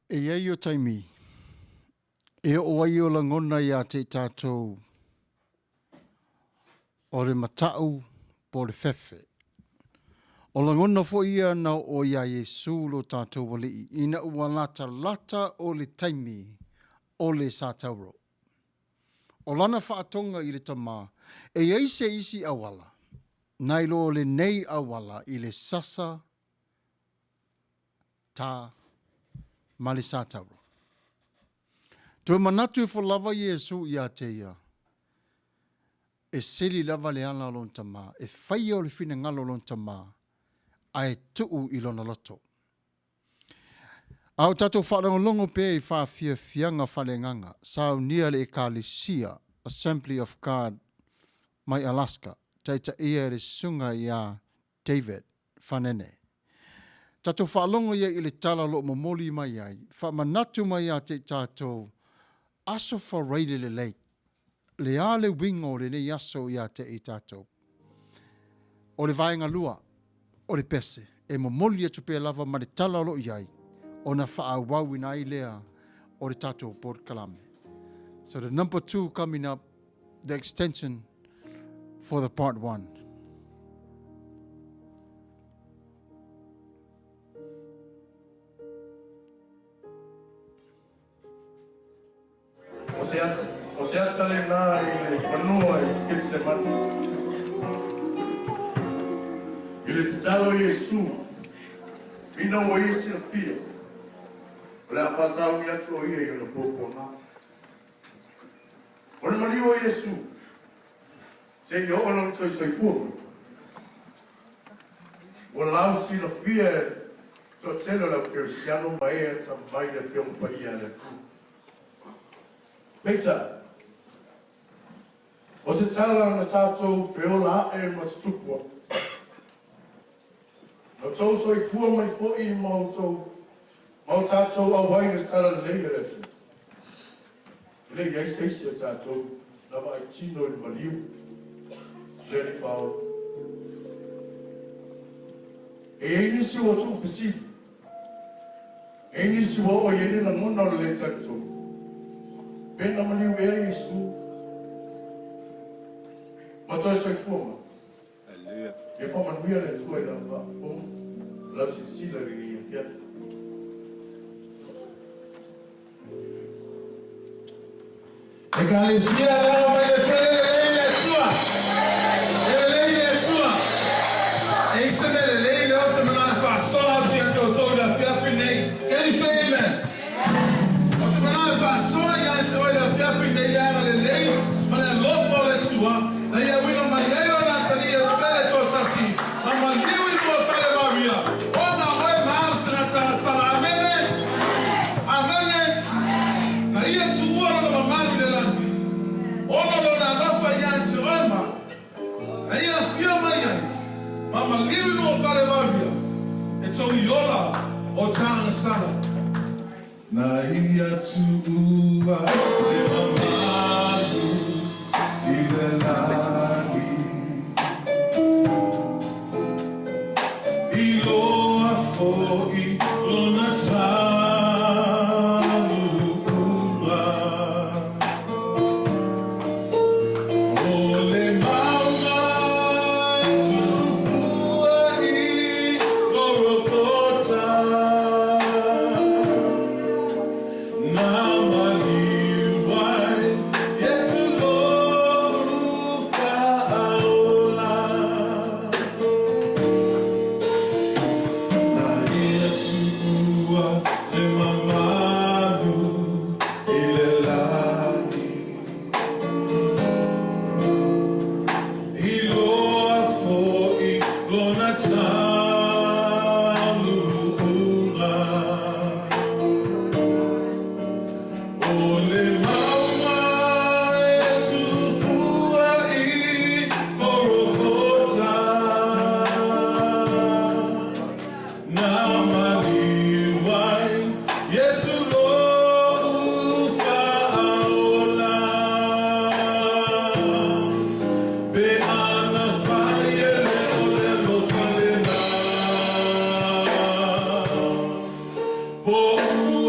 E iei o taimi, e o ai o langona ia te tātou o re matau po re fefe. O langona fo ia na o ia Yesu lo tātou wali ina ua lata o le taimi o le sātauro. O lana whaatonga i le tamā, e iei se isi awala, nai lo le nei awala i le sasa tā ma le sātauro. Tue manatu e fo lava Yesu ia te ia. E seli lava le ala lon tama. E whai o le fina ngalo lon tama. A e tuu i lona loto. Au tato whanangolongo pe i whawhia fianga whanenganga. Sao nia le e Kalesia, Assembly of God, mai Alaska. Taita ia le sunga ia David whanene. Tato whalongo ia i le tala lo momoli mai ai. Whamanatu mai a te tato aso whareile le lei. Le ale wingo le nei aso ia te i tātou. O le vaenga lua, o le pese, e momoli atu pe lava ma le tala lo iai, o na wha wau ina i lea, o le tātou Port Kalame. So the number 2 coming up, the extension for the part 1. O se atale nā i le whanua i Getsemani. I le te talo Iesu, ina o isi na fia. O le a whasau ni atu o ia i ona pōpōna. O le mali o Iesu, se i o ono toi soifua. O lau si na fia to telo la persiano mai e ta mai le fiong pa ia le tu. Peter, o se tala na tātou whiola e matutupua. No tau soi fua mai fwoi mau tātou awai na tala leia retu. Ile iei seisi a tātou, nawa ai tino ni maliu, le ni whao. E ei nisi wa tu whasiri. E nisi wa o ieri na muna le tātou. Pena maliu ea Yesu. Matoi soi fuma. Aleluia. E fuma nuia le tua i la fuma. La sila ringi e fiat. E Kalesia la mai le tele le tua. Le tua. E se le o te mana fa so atu ya to da fiat nei. Can you say amen? O te mana fa so ya to da fiat nei ya le ma le lofo le tua. Na ia wina mangairo na tani e pele to sasi. Na mangiwi ko pele maria. Ona oi maut na ta sala amene. Amene. Na ia tuwa na mamani de langi. Ona lo na nofa yanti oma. Na ia fio mai. Mama liwi ko pele maria. E to yola o tanga sala. Na ia tuwa de mamani. Ilelani Ilo afoi Lona talu ula Ole mauma Tufua i Gorokota Namaliwai Yesu Oh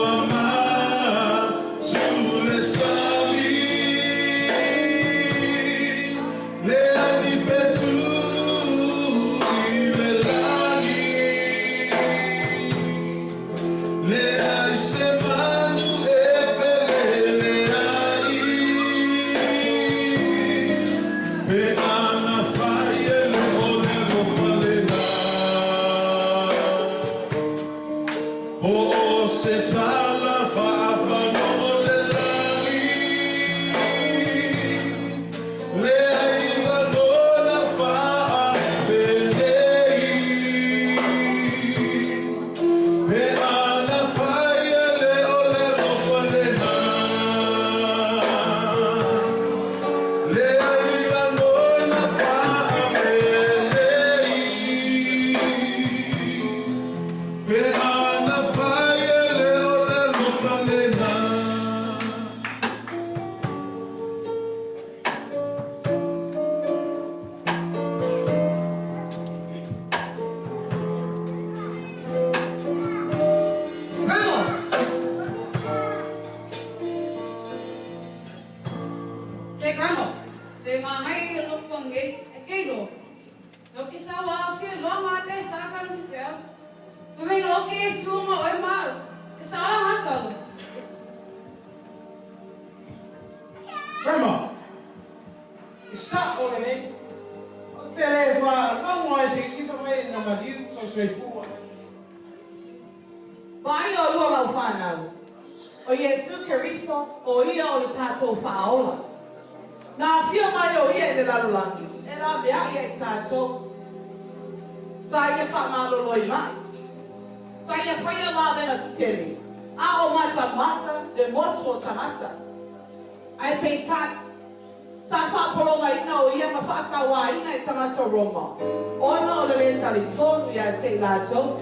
Grandma, it's shot on it. I'll tell her if no one says she come in and I'm you so straightforward. Ba yo lo la whanau. O Yesu Keriso, o ia o le tātou whaola. Nā whia mai o ia e le lalulangi, e rā mea ia e tātou. Sa ia whamalolo i mai. Sa ia whaia la mena titeri. A o mata mata, le motu o tamata. Ai pei tat. Sa whapolonga ina o ia ma whaasawa ina e tamata Roma. Ona o le lentali tonu ia te lātou.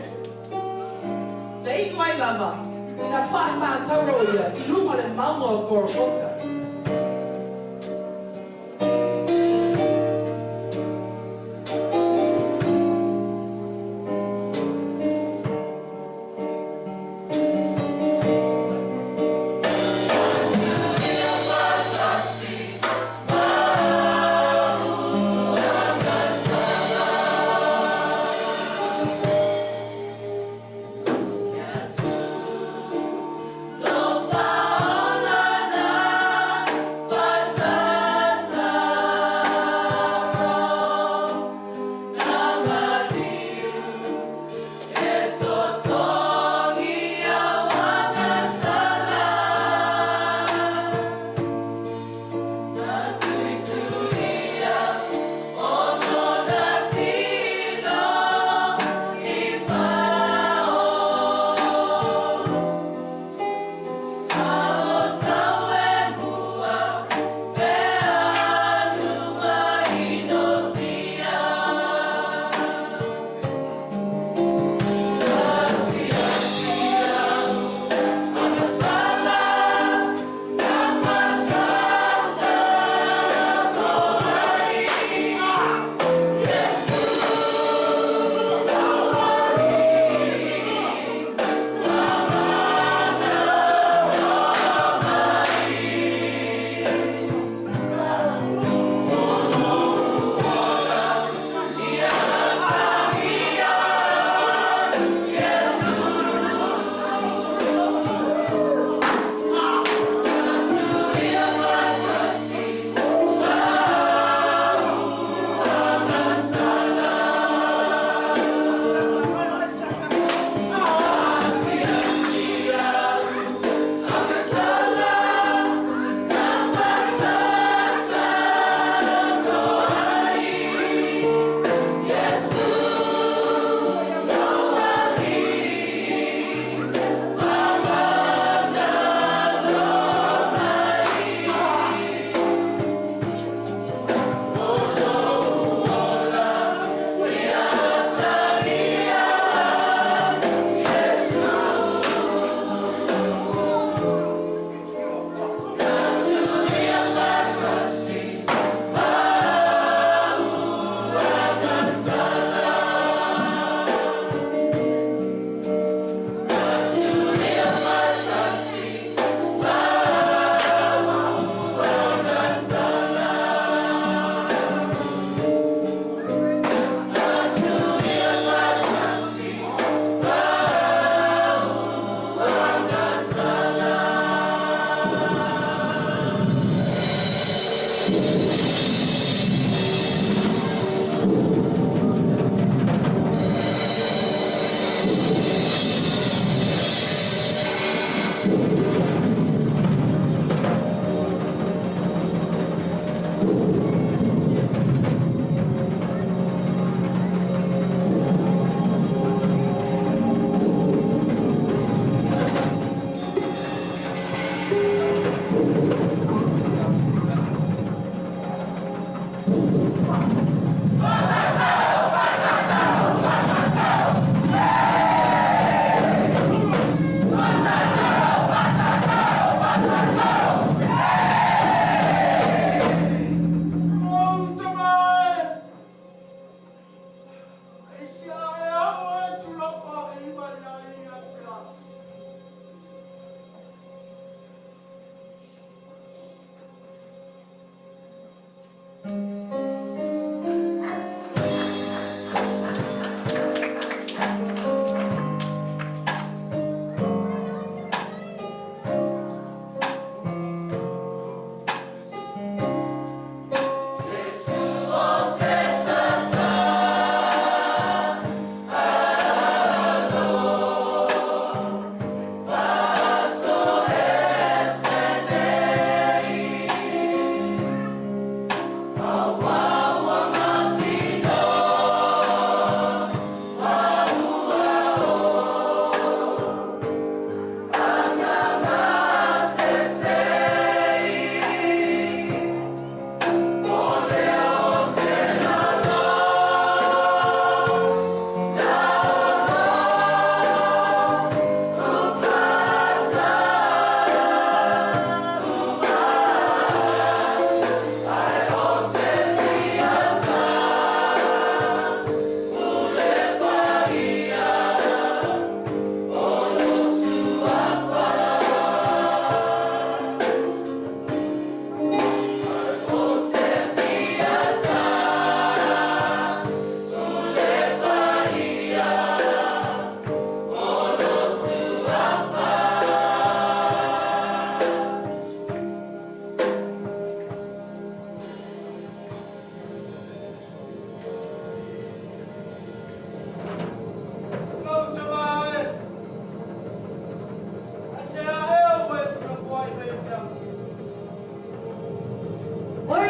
Nei mai lava, ina whaasa tauro ia, I lunga le maunga o Gorogota. Lo fa la na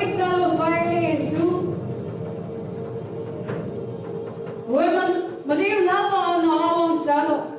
italo fai Yesu. Maliw na po ang awang salo.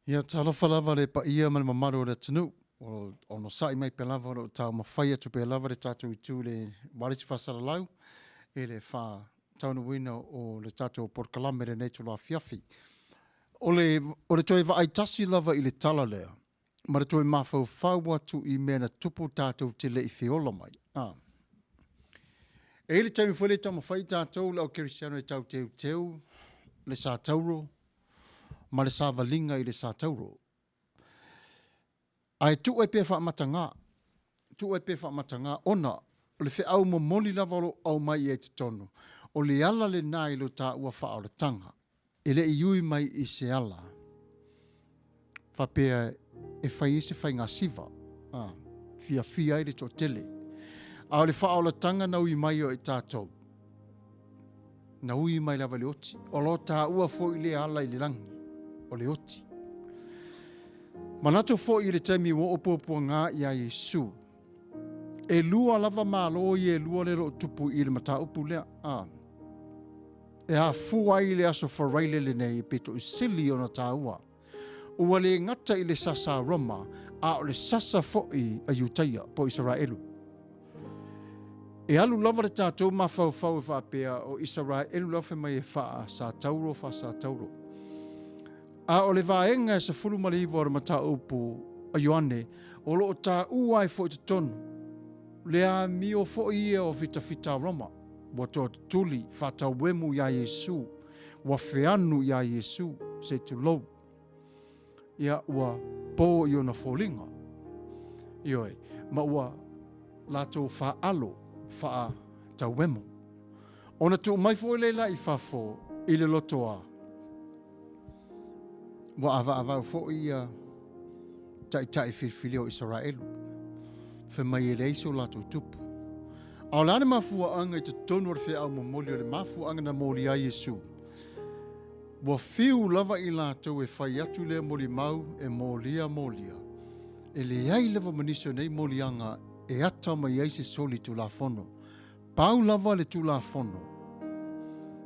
Ia talofa lava le pa ia ma le mamaru o le tanu. O no sai mai pe lava o tau mawhaia tu pe lava le tātou i tū le warisi whasara lau. E le wha tauna wina o le tātou porkalame le nei tula fiafi. O le toi wa ai tasi lava i le tala lea. Ma le toi mawhau whau atu i mena tupu tātou te le i whiola mai. E le taimi whele tau mawhai tātou lau kerisiano e tau teu le sā tauro. Ma le sā valinga i le sā tauro. Ai tu e pe wha matanga. Tu e pe wha matanga ona. O le whi au mo moli lava au mai e te tonu. O le ala le nai lo tā ua wha o le tanga. E le iui mai i se ala. Wha pea e whai ise whai ngā siva. Fia i le tō tele. A o le wha o le tanga na ui mai o e tātou. Na ui mai lava le oti. O lo tā ua fo i le ala i le rangi. O le oti. Manato fo i le temi wo opopua ngā i a Yesu. E lua lava malo i e lua le ro tupu i le mata upu lea. E a fua i le aso wharaile le nei peto i sili o na tāua. Ua le ngata i le sasa Roma a o le sasa fo i a Utaia po Israelu. E alu lava le tātou ma fau e whapea o Israelu lawe mai e wha sa tauro wha sa tauro. A o le vaenga e sa fulu maliwa o le mata upu a Ioane, o lo o tā uai fo i te tonu. Le a mi o fo i e o fita Roma, wa tō tuli whata wemu ia Yesu, wa whianu ia Yesu, se tu lou. Ia ua pō i ona fōlinga. Ioi, ma ua lato wha alo, wha ta wemu. Ona tō mai fo i leila i whafo, i le lotoa. Wa ava fo ia tai filfili o Israelu. Fe mai e reiso lato tupu. Au lana mafuaanga I te tonu o le whea au mamoli o le mafuaanga na moli a Yesu. Wa fiu lava I lātou e whai atu lea moli mau e molia. E le ai lava manisio nei molianga e ata mai ai se soli tu la fono. Pau lava le tu la fono.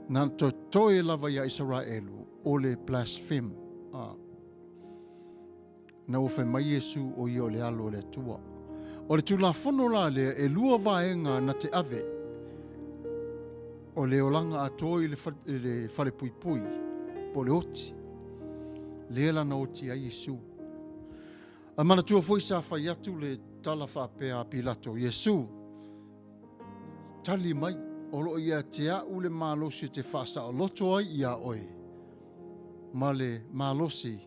Nā toe lava ia Israelu o le blaspheme. Na o whai mai Yesu o i o le alo le tua. O le tu la fono la le e lua vaenga na te ave. O le olanga atoi le whale pui po le oti. Le la na oti a Yesu. A mana tua foi sa whai atu le tala whapea a Pilato. Yesu, tali mai, o loo ia te au le malosi te whasa o loto ai ia oe. Ma le malosi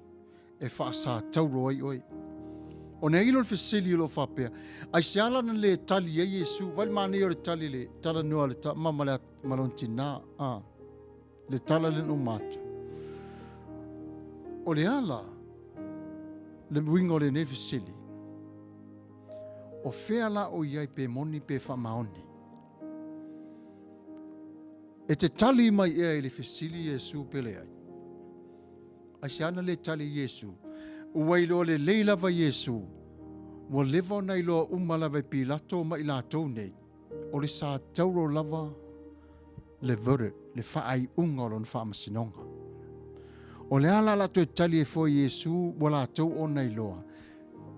e whasa tauro ai oe. O ne ilo le whesili ilo whapea. Ai se ala na le tali e Yesu, vai mani o le tali le tala nua le mama le malonti nā. Le tala le no matu. O le ala, le wingo le ne whesili. O whea la o iai pe moni pe whamaoni. E te tali mai ea I le whesili Yesu pele ai. Ai se ana le tali Yesu. Uwai lo le leilava Yesu. Wa lewa nei loa umalava Pilato mai lātou nei. O le sa tauro lava le verdict, le whaai unga o lon whaamasinonga. O le ala la toi tali e fo Yesu wa lātou o nei loa.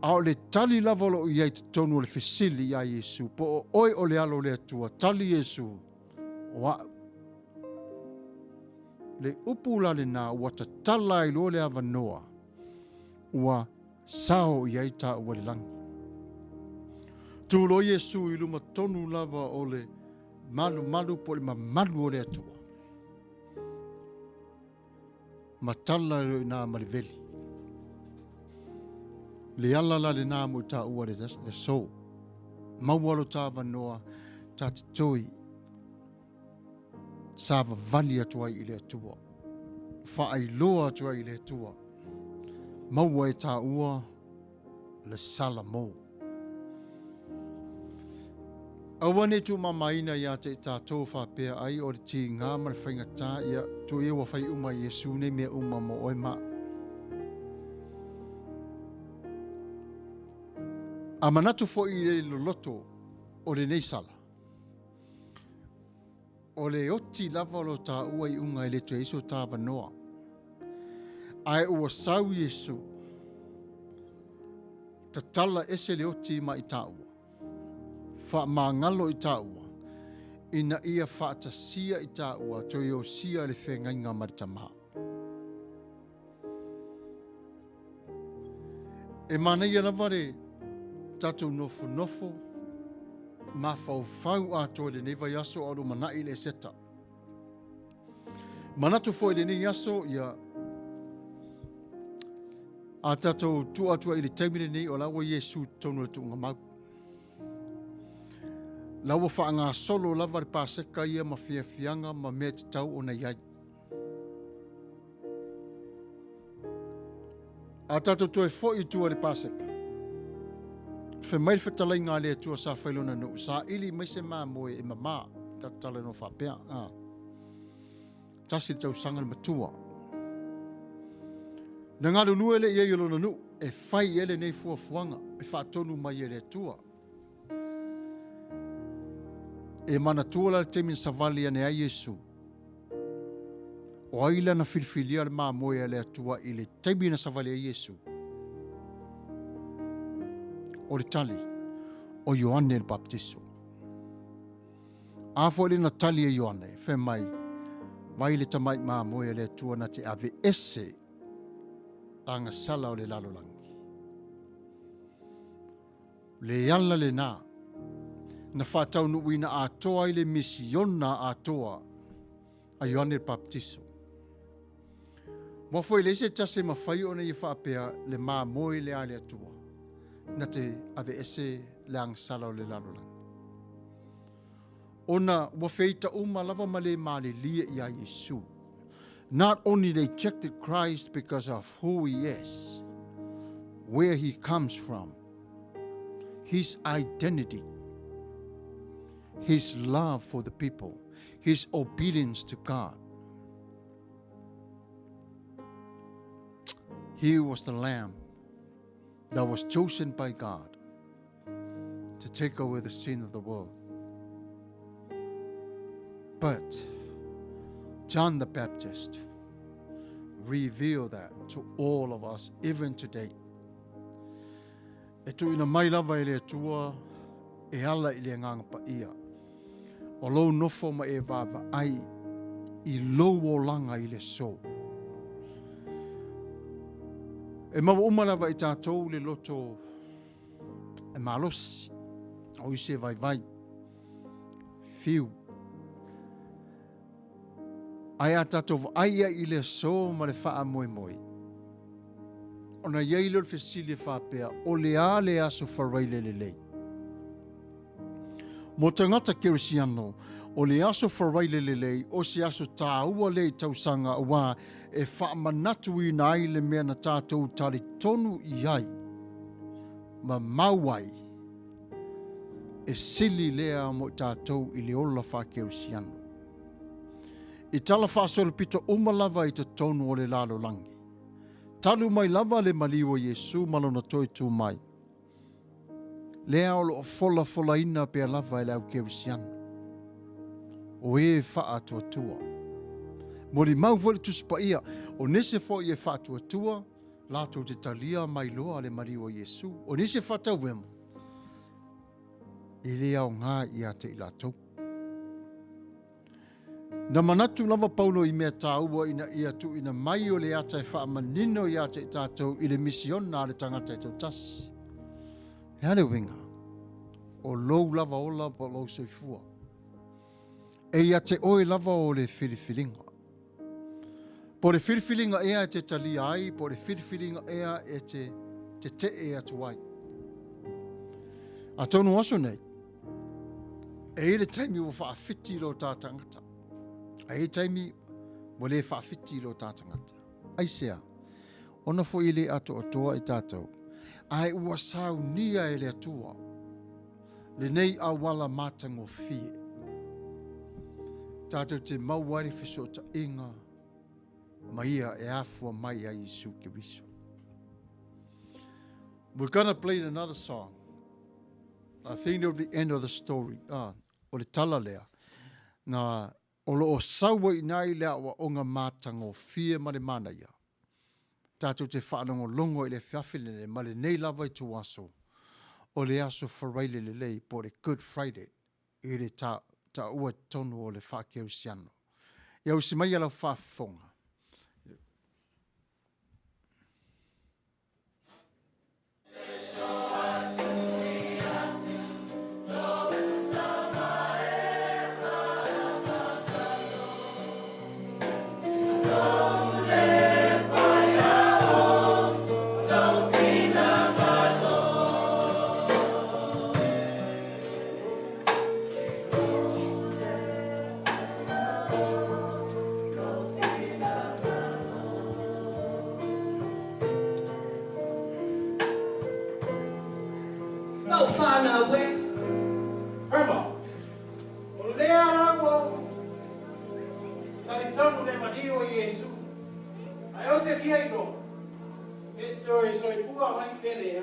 A o le tali lava lo iai te tonu o le whesili a Yesu. Po oi o le alo le atua. Tali Yesu. Wa le upula le nā ua ta tala I lo le awa noa. Ua sao iai ta ua le langi. Tūlo Yesu I luma tonu lava o le malu po le mamalu o le atua. Ma tala I nā maliveli. Le ala la le nā mo ta ua le so. Maualo ta awa noa ta te toi. Sava vali atua I le atua. Whaai loa atua I le atua. Maua e tā ua le sala mō. Awane tu mamaina ia te tātou whapea ai o le ti ngā mara whaingatā ia tu e wa whai uma Yesu ne mea uma mo oi ma. A manatu fo I le loloto o le nei sala. O le oti lava lo tā ua I unga I le tu eiso tā wanoa. Ai ua sau Yesu. Ta tala ese le oti ma I tā ua. Wha mangalo I tā ua. Ina ia whaata sia I tā ua. To I o sia le whengai ngā maritamaha. E mana ia lava re tatou nofo. Ma fau ato le neva yaso o mana I le seta. Manatu fo le ni yaso ia a tatou tu atua I le taimine nei o lawa Yesu tonu le tunga mau. Lawa wha ngā solo lava le pāseka ia ma fianga ma mea te tau o nei ai. A tatou tu e fo I tua le pāseka. Fe mai whetalai ngā lea tua sa whailona no. Sa ili mai se mā moe e mamā. Tatala no whapea. Tasi tau sanga le matua. Na ngā runua ele iei olona nu. E whai ele nei fuafuanga. E whaatonu mai ele tua. E mana tuala le temin savali ane a Yesu. O aila na filfilia le mā moe ele atua I le teimina savali a Yesu. O le tali, o Ioane le baptiso. Afo le na tali e Ioane, whe mai, mai le tamai mā moe le tua na te ave ese anga sala o le lalolangi. Le ala le nā, na whātau nuuina atoa I le misiona atoa a Ioane le baptiso. Mofo I le se tase mawhai o na I whapea le mā moe le ale atua. Na te ave ese le ang sala o le lalolangi. Ona wafeita lava ma le male lia I a Yesu. Not only they rejected Christ because of who He is, where He comes from, His identity. his love for the people, his obedience to God. He was the lamb that was chosen by God to take away the sin of the world. But John the Baptist revealed that to all of us, even today. E tu ina mai lava ele atua, e ala i le nganga pa ia. O lou nofo ma e vava ai, i lou o langa i le so. E mawa umalawa i tātou le loto e malosi, o i se vai vai, fiu. Ai a tātou aia i le so ma le wha moe moe. Ona iei lor fesili wha pea, o le a le aso whareile le lei. Mo tangata kerisiano, o le aso whareile le lei, o si aso tā ua le tausanga ua, e wha manatu i na ai le mea na tātou tari tonu i ai, ma mauai, e sili lea mo tātou i le ola wha kerisiano. I tala whaasole pito umalava i te tonu o le lalo langi. Talu mai lava le maliwa Yesu malona toi tu mai. Lea olo o fola ina pia lava ele au kerisiano. O e wha atua tua. Mori mau vole tuspa ia, o nese fo i e wha atua tua, lato te talia mai loa le maliwa Yesu. O nese wha tau wemo. I lea o ngā i ate i lato. Na manatu lava Paulo i mea tāua ina ia tu ina mai o le ata e wha manino i ata i tātou i le mision nā le tangata i tau tasi. He ane winga, o lou lava ola po lou soifua. E ia te oe lava o le whiriwhiringa. Po le whiriwhiringa ea e te tali ai, po le whiriwhiringa ea e te e atu ai. A tonu aso nei, e ile taimi o wha whiti lo tā tangata. Ai taimi, mo le whaafiti lo tātangata. Ai sea, ona fo i le ato atoa i tātou. Ai ua sau nia e le atua. Le nei awala mātango fie. Tātou te mauari whiso ta inga. Maia e afua mai a Yesu Kiriso. We're going to play another song. I think it'll be the end of the story. O le tala lea. Na o loo saua i nai lea wa onga mātango fie ma le mana ia. Tātou te whaanongo longo i le whiawhilene ma le nei lava i tu aso. O le aso whareile le lei po le Good Friday. I le ta ua tonu o le whakerisiano. Iau si mai ala whaafonga. Pele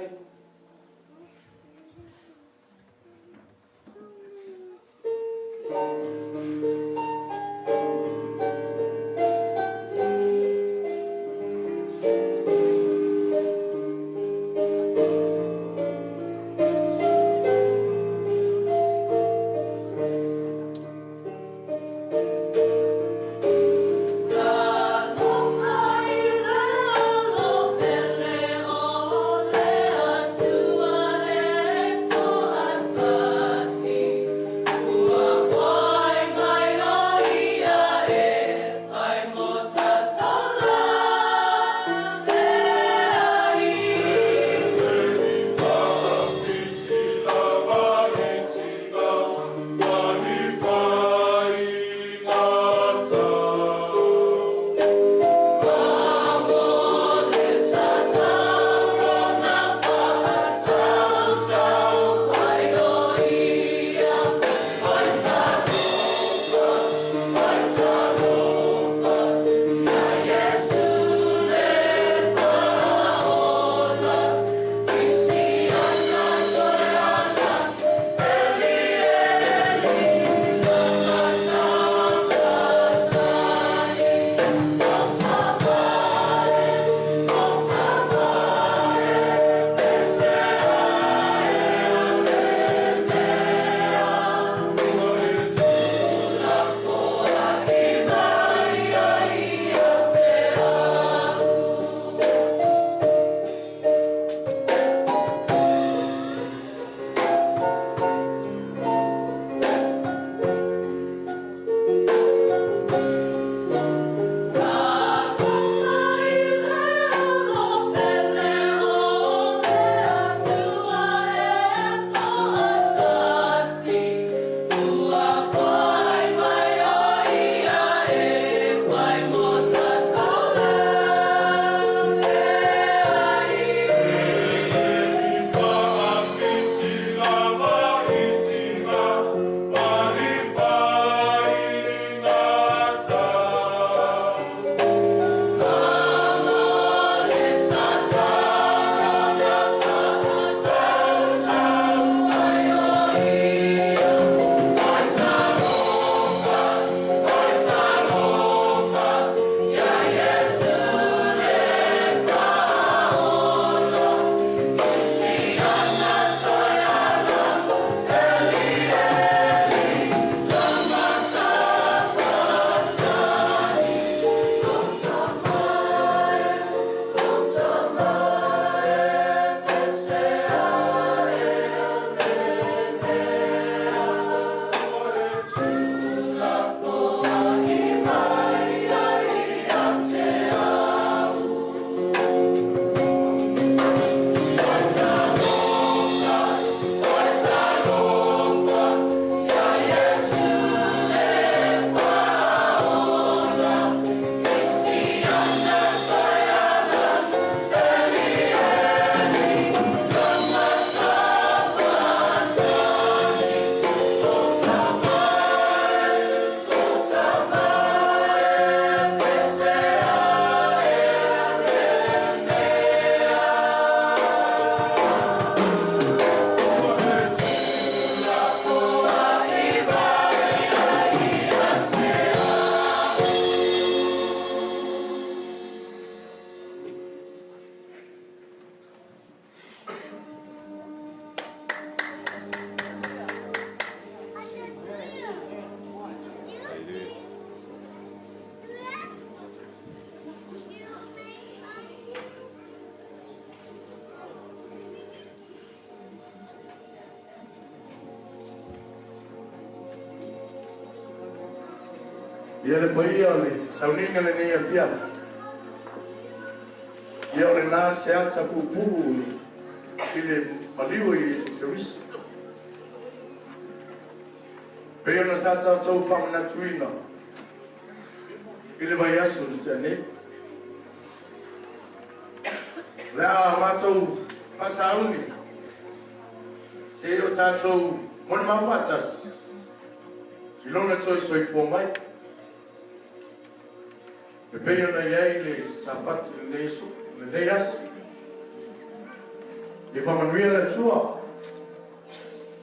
Ia le paia o le sauninga le nei a fiafa. Ia o le nā se ata pupu i le maliu i Iesu Keriso. Pei ona sa tau whamanatuina i le vai asu le tēne. Le a mātou whasauni se o tātou mone mawhatas ki lona toi soifo mai. Me pei ona iei le sapati le nesu, le neias. I whamanuia le tua.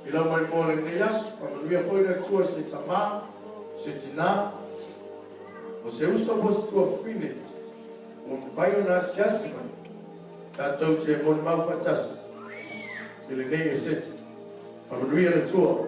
I lau mai mō le neias, whamanuia foi le tua se tamā, se tina. O se uso po se tua fine, o mwhai o nā siasima. Tātou te mōni mawhatas, te le nei e sete. Whamanuia le tua.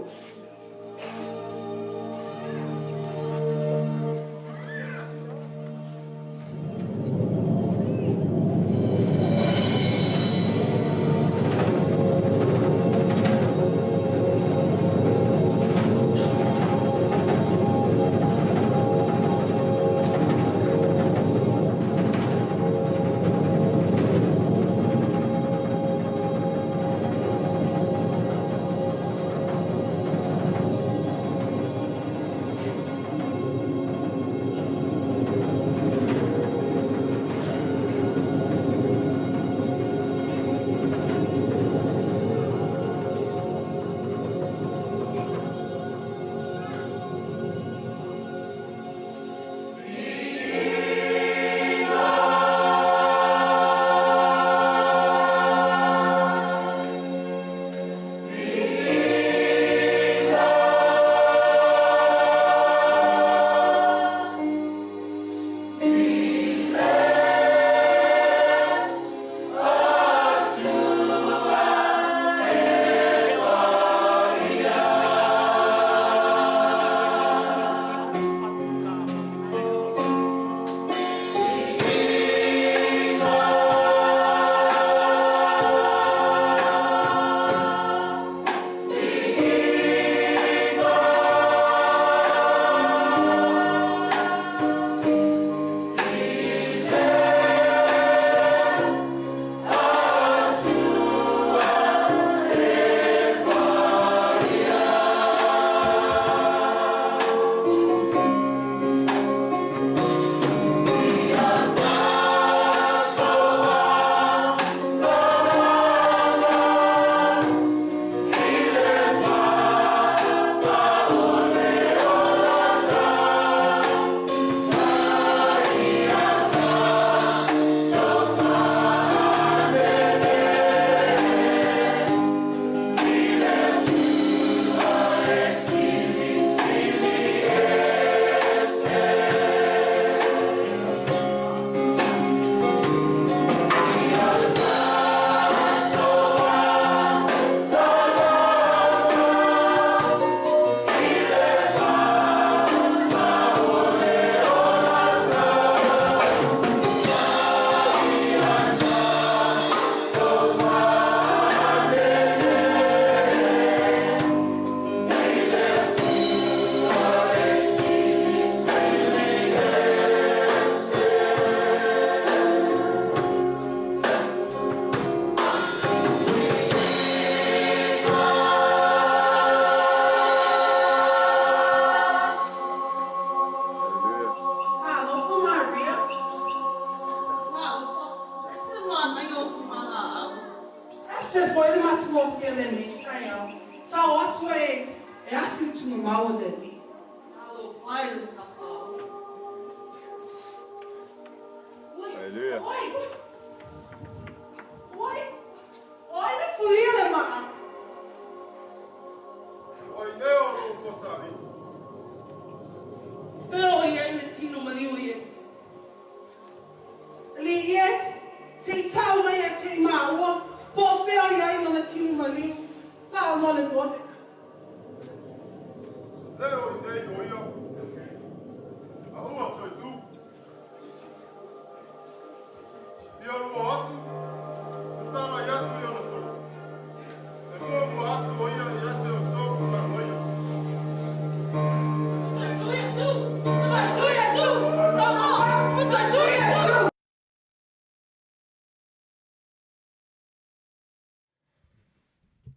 Vai,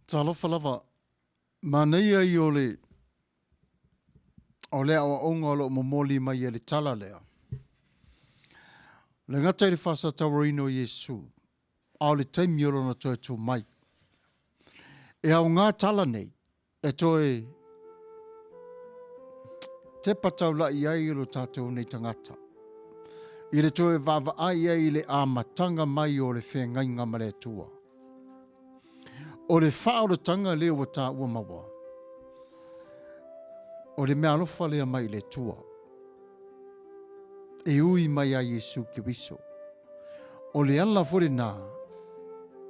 Talofa lava, manei ai o le awa onga lo momoli mai e le tala lea. Le ngata i le whasa tawarino Yesu, au le taimi olo na toi tō mai. E au ngā tala nei, e toi te patau la i ai ilo tātou nei tangata. I le toi vava ai ai le āmatanga mai o le whengainga ma le tua. O le whaoratanga leo wa tā ua mawa. O le mea alofa lea mai le tua. E ui mai a Yesu Kiriso. O le ala fore nā,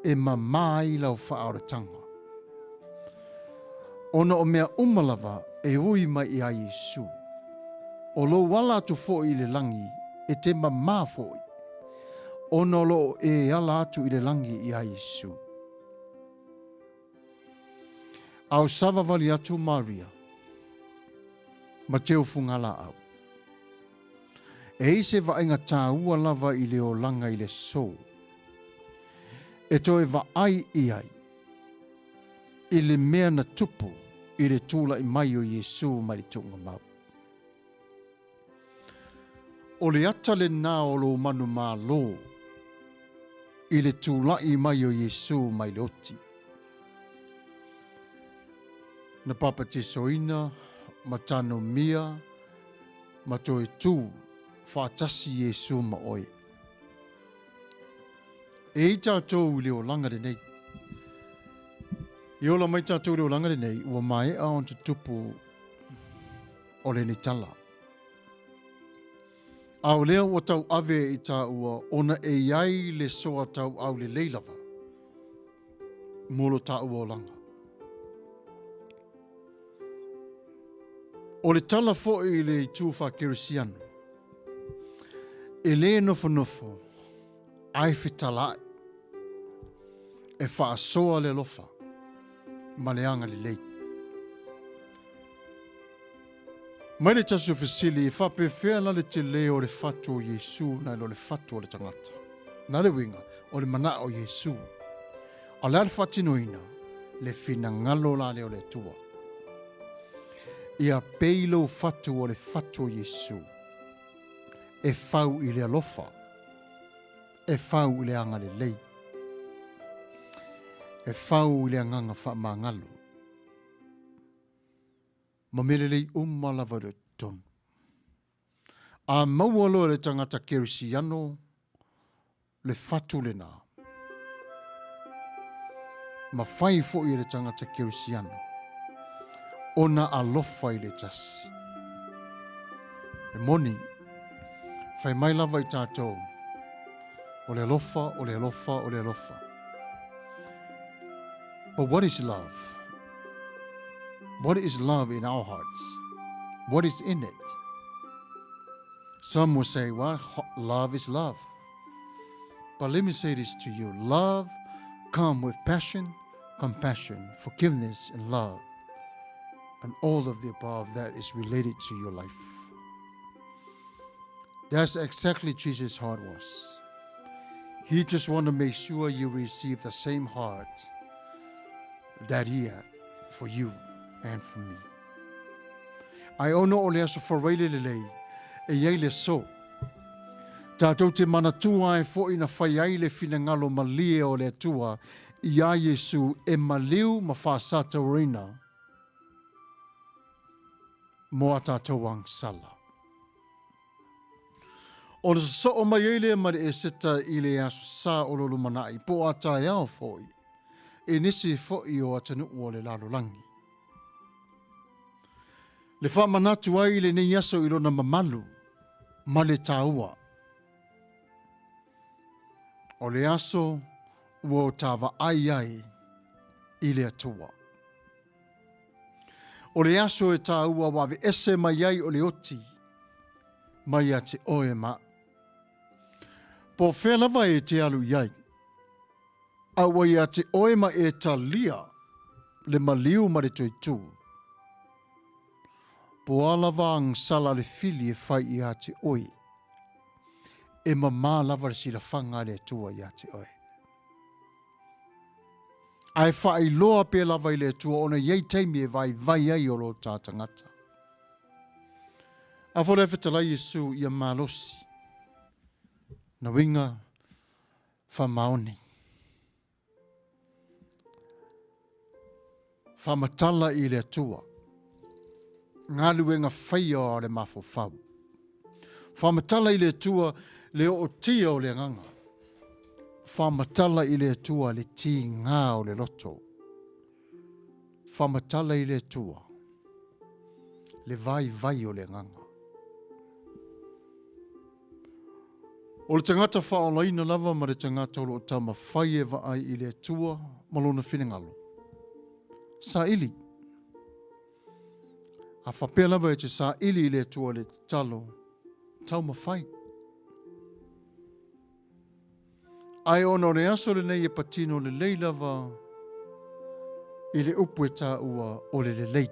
e mamai lau whaoratanga. Ona o mea umalava, e ui mai a Yesu. O lo wala atu fo i le langi, e te mamā fo i. Ona lo e ala atu i le langi i a Yesu. Au sava vali atu Maria, ma teo fungala au. E ise va inga tā ua lava i le o langa i le so. E toe va ai i ai. I le mea na tupu i le tūla i mai o Yesu mai le tunga mau. O le ata le nā o lo manu mā lo. I le tūla i mai o Yesu mai le oti. Na papa te soina, ma tano mia, ma toi tū, whātasi Yesu ma oe. E i tātou leo langare nei. I ola mai tātou leo langare nei, ua mai aon te tupu o le ni tala. Au leo o tau ave i tā ua, ona e iai le soa tau au le leilava. Molo tā ua o langa. O le tala fo i le tūwha kerisiano. E le nofo nofo, ai whitalai. E wha soa le lofa, ma le anga le lei. Mai le tasu fasili, e whape whea na le te leo le whatu o Yesu, na lo le whatu o le tangata. Na le winga, o le mana o Yesu. A le whatinoina, le whina ngalo la leo le tua. Ia peilo whatu o le whatu o Yesu. E whau i le alofa. E whau i le anga le lei. E whau i le anganga wha mangalo. Ma mele lei umalawa le tonu. A maualo le tangata kerisiano le whatu le nā. Ma whai fo i le tangata kerisiano. Ona alofa i le tasi. E moni, whai mai lava i tātou. O le alofa, o le alofa, o le alofa. But what is love? What is love in our hearts? What is in it? Some will say, well, love is love. But let me say this to you. Love comes with passion, compassion, forgiveness, and love. And all of the above that is related to your life. That's exactly Jesus' heart was. He just wanted to make sure you receive the same heart that he had for you and for me. Ai ono o le aso whareile le lei, e iei le so. Tātou te manatua e fo ina whai ai le whina ngalo malie o le atua, i a Yesu e maliu ma whaasata urina. Mo a tātou ang sala. O le so o mai eile mare e seta i le aso sa o lolo manai, po a tai ao foi, e nisi foi o atanu o le lalo langi. Le wha manatu ai le nei aso i lona mamalu, ma le tāua. O le aso ua o tāwa ai ai i le atua. O le aso e tāua wawe ese mai ai o le oti, mai a te oe ma. Po whenava e te alu iai, awa i a te oe ma e ta lia, le maliu ma le toi tū. Po alawa ang sala le fili e whai i a te oe, e ma mā lava si la whanga le tua i a te oe. Ai whai loa pe lava i le tua ona iei teimi e vai ai o lo tā tangata. A fore whetala Yesu i a malosi. Na winga whamaoni. Whamatala i le tua. Ngā luenga whaia o le mafo whau. Whamatala i le tua le o tia o le nganga. Whamatala i le tua le ti ngā o le loto. Whamatala i le tua le vai o le nganga. O le tangata whaolaina lava ma le tangata o lo tama whai e vai i le tua malona whinengalo. Sa ili. A whapea lava e te sa ili i le tua le talo tau ma whai. Ai ono le aso le nei e patino le lei lava i le upu e tā ua o le lei.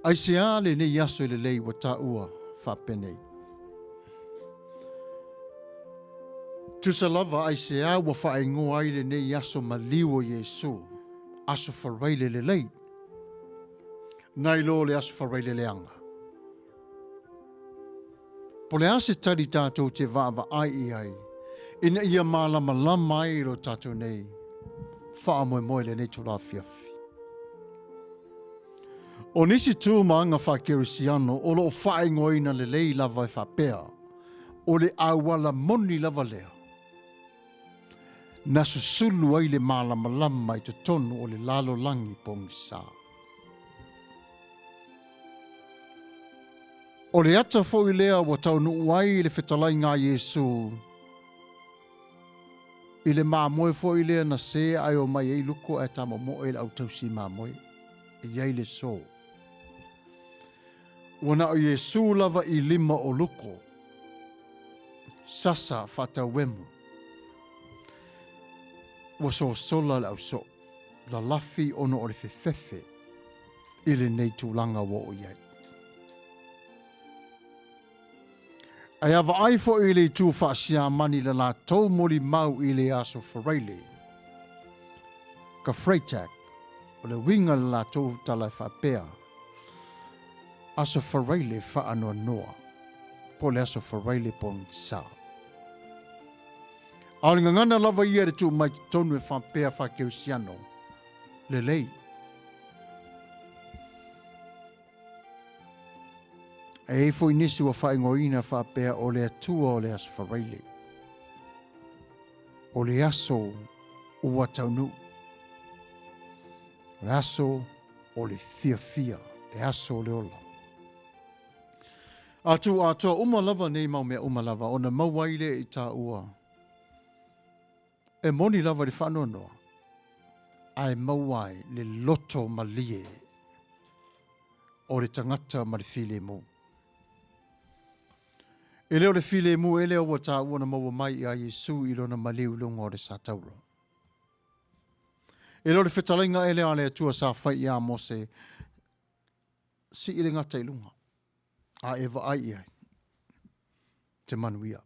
Ai se a le nei aso i le lei wa tā ua whapenei. Tusa lava ai se a ua whaengo ai le nei aso ma liwo Yesu. Aso whareile le lei. Nai lo le aso whareile le anga. Po le ase tari tātou te vāwa ai. Ina ia mālama lama ai ro tātou nei. Wha moe le nei tō la fiafi. O nisi tū maanga whakerisiano, o lo whaengoina le lei lava e whapea, o le awala moni lava lea. Na susulu ai le mālama lama i te tonu o le lalo langi pongisa. O le ata fo i lea wa taunu uai le whetalai ngā Yesu. I le māmoe fo i lea na se ai o mai ei luko e tama mo e le au tausi māmoe. E iei le so. Wana o Yesu lava i lima o luko. Sasa whatauemu. Wa so sola le au so. La lafi ono o le fefefe. I le nei tūlanga wo o iei. Ai awa ai fo i le tū whaasia mani le la tau mori mau i le aso whareile. Ka Freitag, o le winga le la tau talai whapea. Aso whareile whaanoa noa, po le aso whareile pong sa. Aolinga ngana lava ia re tū mai tonu e whapea whakeusiano, le lei. E fo inisi wa whaingoina whapea o le atua o le aso whareile. O le aso ua taunu. Le aso o le fia, le aso o le ola. Atu atoa umalava nei mau mea umalava, o na mauaile i tā ua. E moni lava li whanua noa. Ai mauai le loto malie. O le tangata ma le file mu. E leo le file mu e leo wa tā ua na maua mai a Yesu i lona maliu lunga o le sa tauro. E leo le whetalainga e leo ale atua sa whai ia Mose. Si i le ngata i lunga. A ewa ai ai. Te manuia.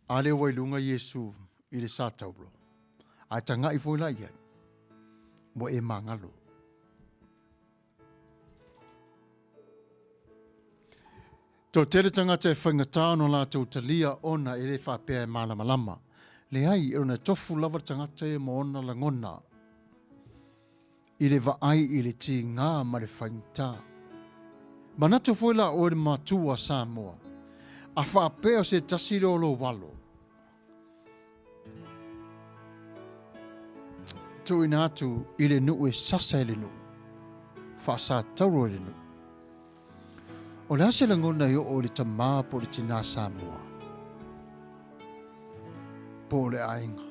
A leo wai lunga Yesu i le sa tauro. A tanga i fwoi lai ai. Mo e mangalo. Tō tere tangata e whangatāno la tau talia ona e le whapea e malama lama. Le ai e ona tofu lava tangata e mo ona la ngona. I le vaai i le ti ngā ma le whaingta. Manatu foi la o le matua Samoa. A whapea se tasiro lo walo. Tu ina atu i le nu e sasa e le nu. Whasa tauro e le nu. O le ase langona i o le tamā po le tina Samoa. Po le ainga.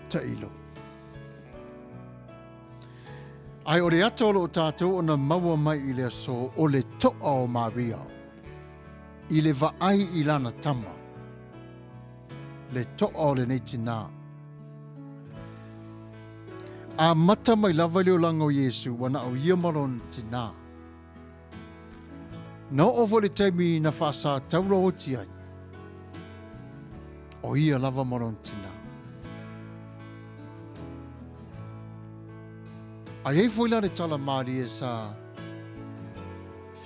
Ta ilo. Ai o le atolo o tātou o na maua mai i le aso o le toa o Maria. I le vaai i lana tama. Le toa o le nei tina. A mata mai lava leo langa o Yesu wana au ia maron tina. No ovo le taimi na whaasa taura o tiai. O ia lava morontina. A ei foi la le tala maari e sa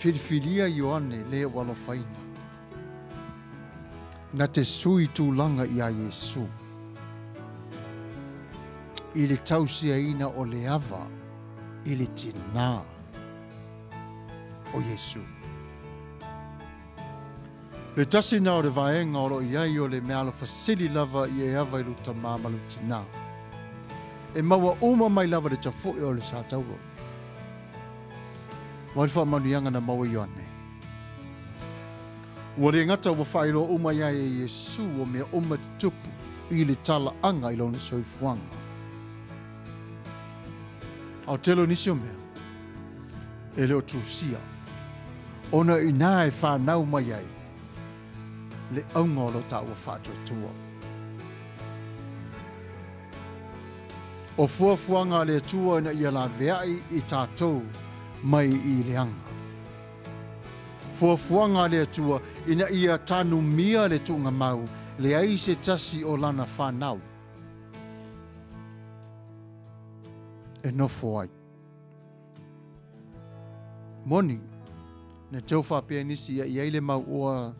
whiriwhiria Ioane le wala whaina. Na te sui tūlanga i a Iesu. I le tausia ina o le ava, i le tina o Iesu. Le tasi na o le vaenga o lo iai o le mealo fasili lava i e ava i luta mamalu tina. E maua uma mai lava le tafoi o le sa tauro. Wai wha manuianga na maua Ioane. Ua le ngata ua whairo uma iai e Iesu o mea uma tupu i le tala anga i lona soifuanga. Au telo nisi o mea. E leo tusia. Ona i nā e whanau mai ai. Le aunga o lo ta ua whātua tua. O fuafuanga le tua ina ia la veai i tātou mai i le anga. Fuafuanga le tua ina ia tanu mia le tunga mau le ai se tasi o lana whanau. E nofo ai. Moni, na tauwha pia nisi ia iai le mau oa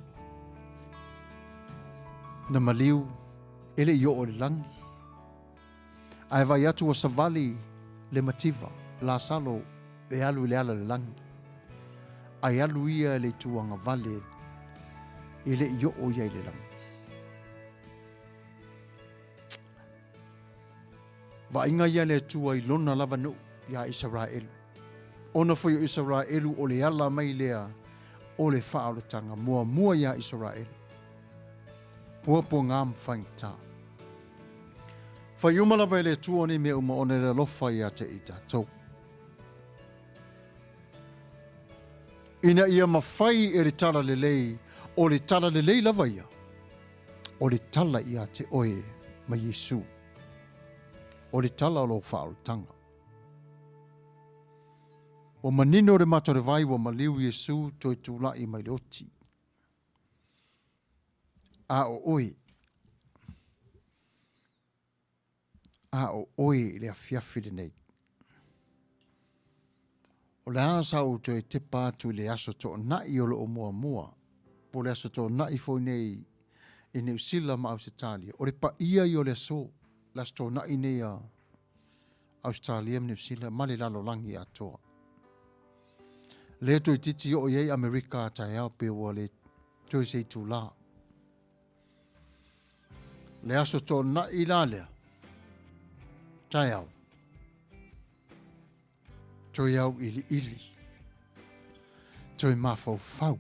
na maliu ele i o le langi. Ai vai atu o savali le mativa, la salo e alu le ala le langi. Ai alu ia le tuanga vale ele i o iai le langi. Va inga ia le tua i lona lava no ia Israelu. Ona foi o Israelu o le ala mai lea o le whaaolotanga mua ia Israelu. Puapo ngam whaingta. Whai umalawa le tua ni mea uma one le lofa ia te i tātou. Ina ia mawhai e le tala le lei, o le tala le lei lava ia. O le tala ia te oe ma Yesu. O le tala o lo whaaolotanga. O manino re matore vai wa maliu Yesu toi tūlai mai le oti. A o oe. A o oe le afiafi le nei. O le asa o toi te pātu le aso to nai o lo o mua. Po le aso to nai fo nei i New Zealand ma Australia. O le pa ia i o le aso. Las to nai nei a Australia New Zealand ma le lalo langi a toa. Le toi titi o iei Amerika tai au pe ua le toi sei tu la. Le aso to nai la lea. Tai au. Toi au ili. Toi mafau fau.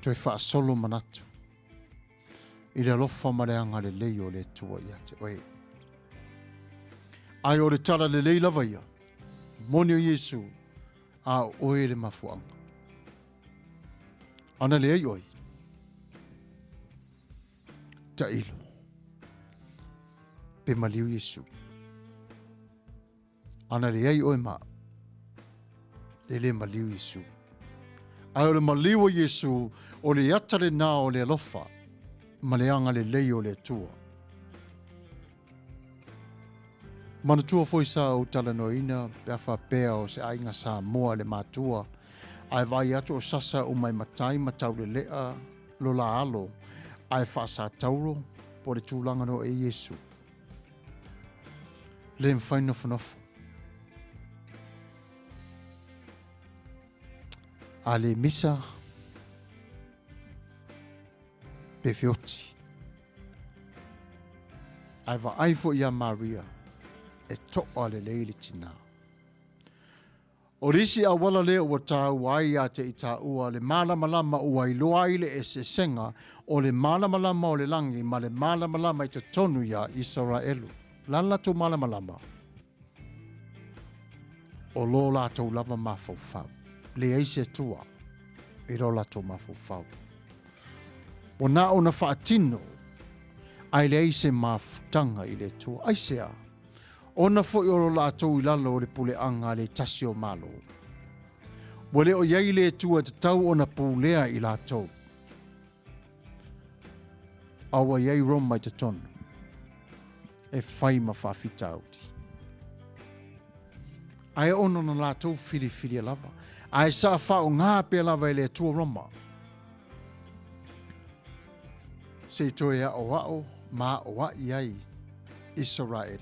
Toi wha solo manatu. I le lofa mareanga le lei o le tua ia te oe. Ai o le tala le lei lava ia. Moni o Yesu. A oe le mafuanga. Ana le ei oi. Ta ilo. Pe maliu Yesu. Ana le ei oi ma. Le maliu Yesu. Ai o le maliu o Yesu o le atare nā o le alofa. Ma le anga le lei o le tua. Mana tua foi sa o talanoina, pe awha pea o se ainga sa moa le matua. Ai vai atu o sasa o mai matai matau le lea, lo la alo. Ai wha sa tauro, po le tūlanga no e Yesu. Le mwhai nofonofu. A le misa, pe fioti. Ai va aifo ia Maria. E toa le leili tina. O risi a wala lea ua tā uai a te i tā ua le malamalama ua i loa ile e se senga o le malamalama o le langi ma le malamalama i te tonu ia Israelu. Lala to malamalama. O lo la tau lava mafaufau. Le eise tua i lo la tau mafaufau. O na o na whaatino ai le eise mafutanga i le tua. Aisea. Ona foi o la tau i lalo o le pule anga le tasi o malo. Wale o iai le tua te tau o na pūlea I lātou. Awa iai rom mai te tonu. E whai ma whawhita auti. Ai ono na lātou whiri lava. Ai sa whao ngā pe lava I le tua roma. Se toe a o ao, ma o a iai Israel.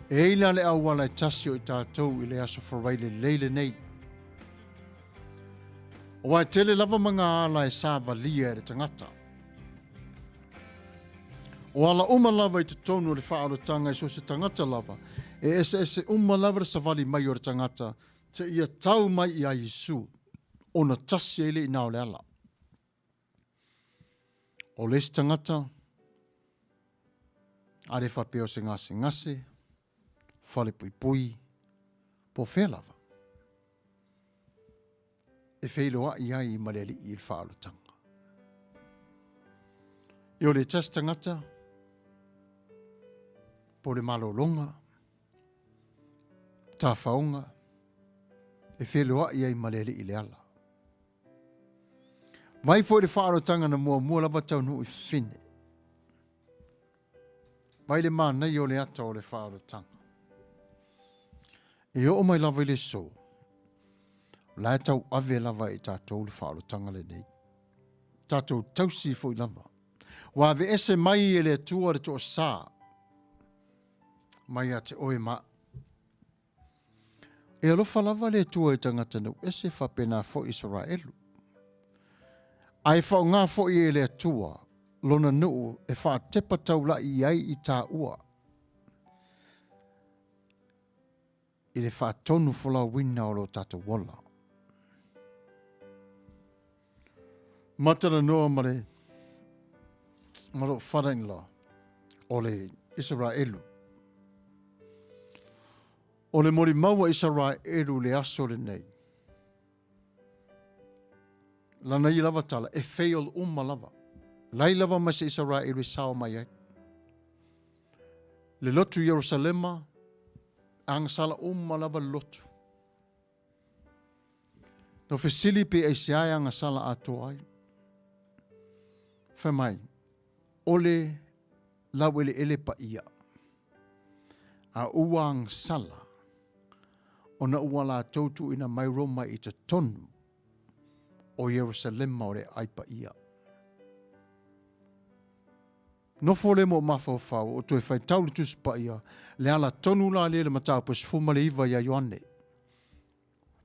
E ila le au wala tasi o I tātou I le aso whawaile leile nei. O ai tele lava mga ala e sa valia e tangata. O ala uma lava I te tonu le whaarotanga I so se tangata lava. E ese uma lava sa vali mai o le tangata. Te ia tau mai I a Yesu. O na tasi ele I nao le ala. O les tangata. Are whapeo se ngase. Whale pui. Po whea lava. E whailoa I ai I maleli I il whaarotanga. I o le tasi tangata. Po le malolonga. Tā whaonga. E wheloa I ai maleli I le ala. Vai fo le whaarotanga na mua lava tau nu I whine. Vai le mānei o le ata o le whaarotanga. E o mai lava I le so. Lai tau ave lava I tātou le whaarotanga le nei. Tātou tausi fo I lava. Wa ve ese mai e le tua le to sā. Mai a te oe ma. E alofa lava le tua I tangata nau ese whapena fo Israelu. Ai whao ngā fo I le tua, lona nuu e wha tepa taula I ai I tā ua. I le wha tonu whala wina o lo tata wala. Matana noa mare, maro wharaingla o le Israelu. O le mori maua Israelu le aso le nei. Lana I lava tala, e wheol lava. Lai lava mai se Israelu I sao mai ai. Le lotu Yerusalema, angasala lava lotu. No fesili pe e siai angasala ato ai. Whamai, ole lawele ele pa ia. A ua angasala, ona ua la tautu ina mai Roma I te tonu. O Yerusalem o le aipa ia. No fole mo mafau o toi fai taulu tuspa ia, le ala tonu la le matau pas fuma le iwa ia Ioane.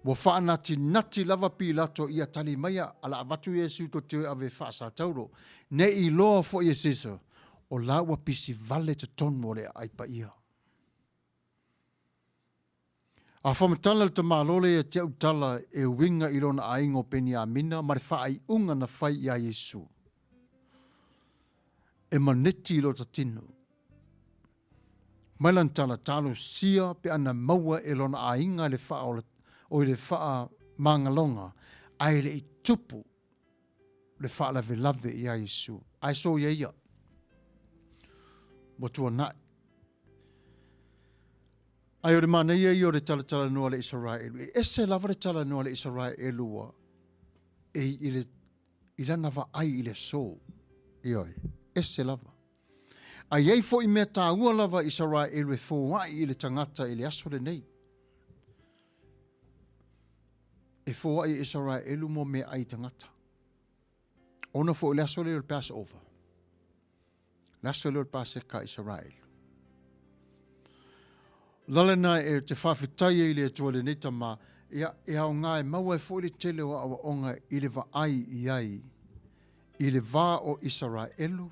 Wa faa nati lava pi lato ia tali maya ala avatu Yesu to te ave faa sa tauro. Ne I loa fo Yesu o lawa pisi vale te tonu o le aipa ia. A whamatala te mālole e te utala e winga I rona a ingo peni a mina, mare wha ai unga na whai I a Yesu. E maneti I ta tino. Mailantala talo sia pe ana maua e rona a inga le wha o le wha mangalonga, ai le I tupu le wha lave I a Yesu. Ai so ia. Motua nai. Ai ore mana ia I ore tala noa le Israelu. E ese lava le tala noa le Israelu wa. E I lana va ai I le so. Ioi. Ese lava. Ai ei fo I mea tā ua lava Israelu e fo wai I le tangata I le aso le nei. E fo wai Israelu mo mea ai tangata. Ona fo I le aso le Passover. Le aso le Paseka Israelu. Lalena e te whawhitai I le atua le neta ma, e au ngā e maua e fo I le tele o awa onga I le wa ai I ai, I le wā o Israelu,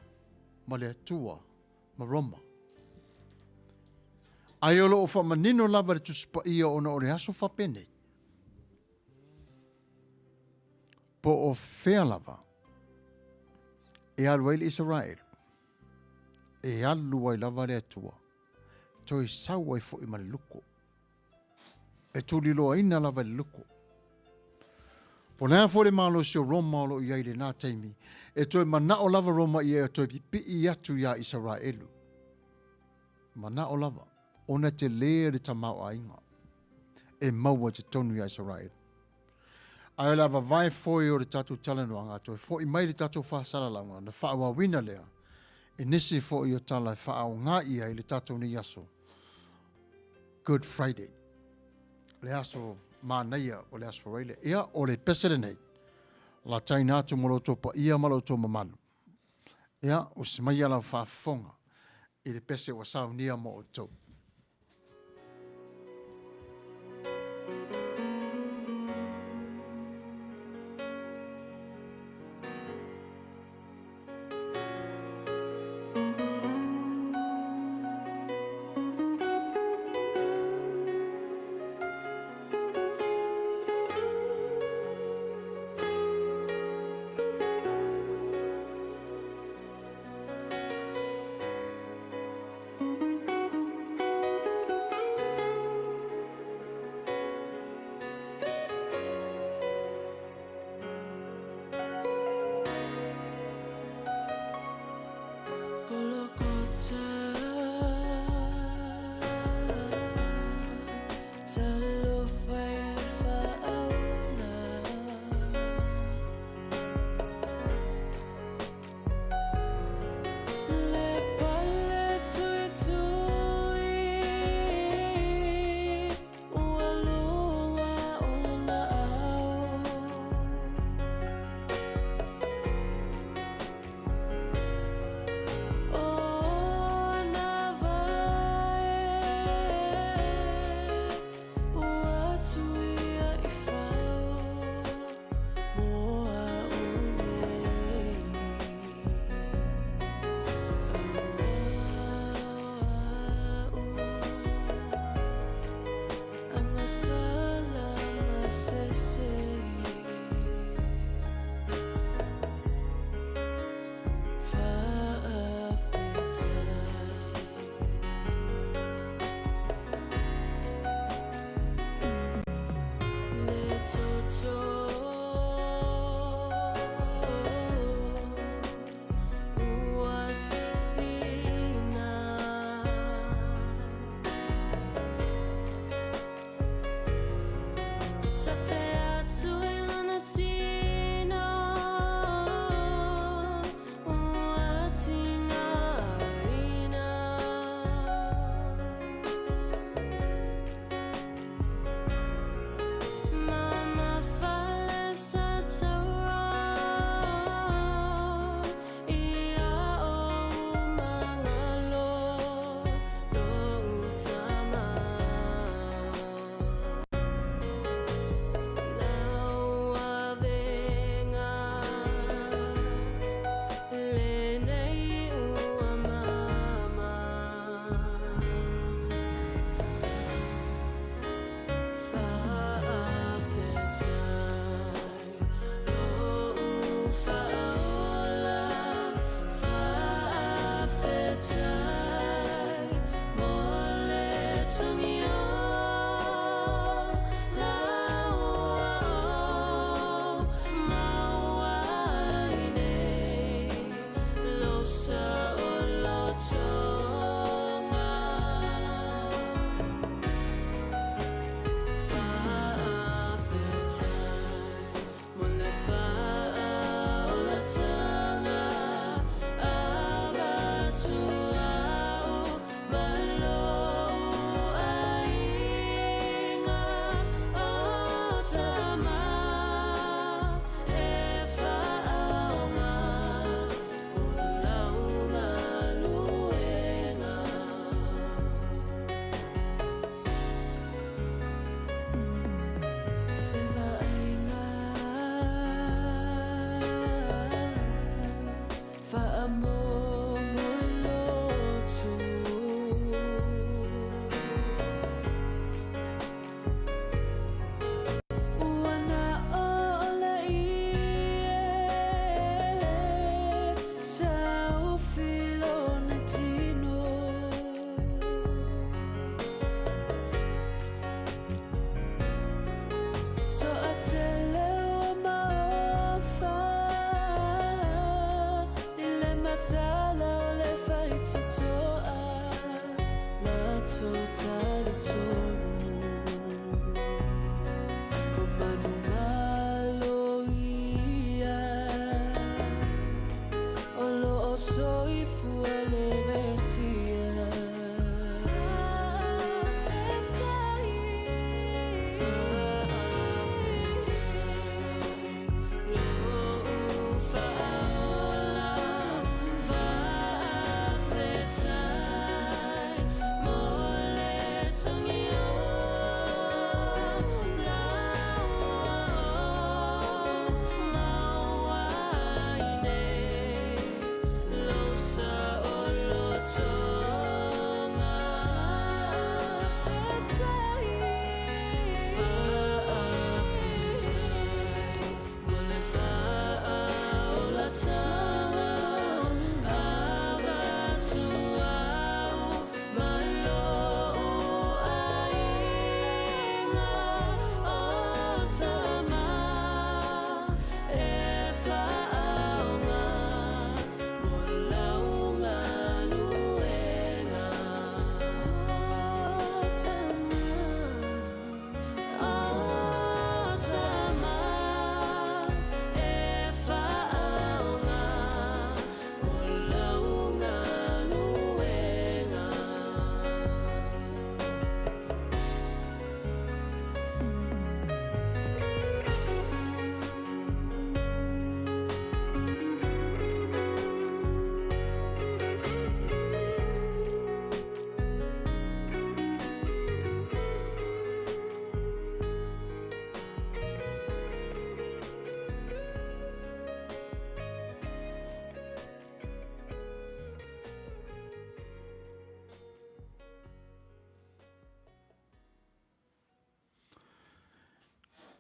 ma le atua, ma Roma. Ai olo o whamanino lava le tuspa ia ona o le aso whapene. Po o whea lava, e alu ai le Israelu, e alu ai lava le atua, toi sau ai fo I male luko. E tuli loa ina lava le luko. Po nea fo le malo si o Roma o lo I ai le nā teimi. E toi mana o lava Roma I e toi pi I atu ia Israelu. Mana o lava. Ona te lea le tamau a inga. e maua te tonu ia so rai. Ai lava vai foi o le tatu talanoanga to fo I mai le tatu whaasara launga na whaawa wina lea. E nisi fo I o tala whaau ngā ia I le tatu ni aso. Good Friday. Le aso mānaia o le aso whareile. Ia o le pesere nei. La taina atu moloto pa ia maloto mamalu. Ia o se mai ala whaafonga. I le pese wa sau nia mo o tau.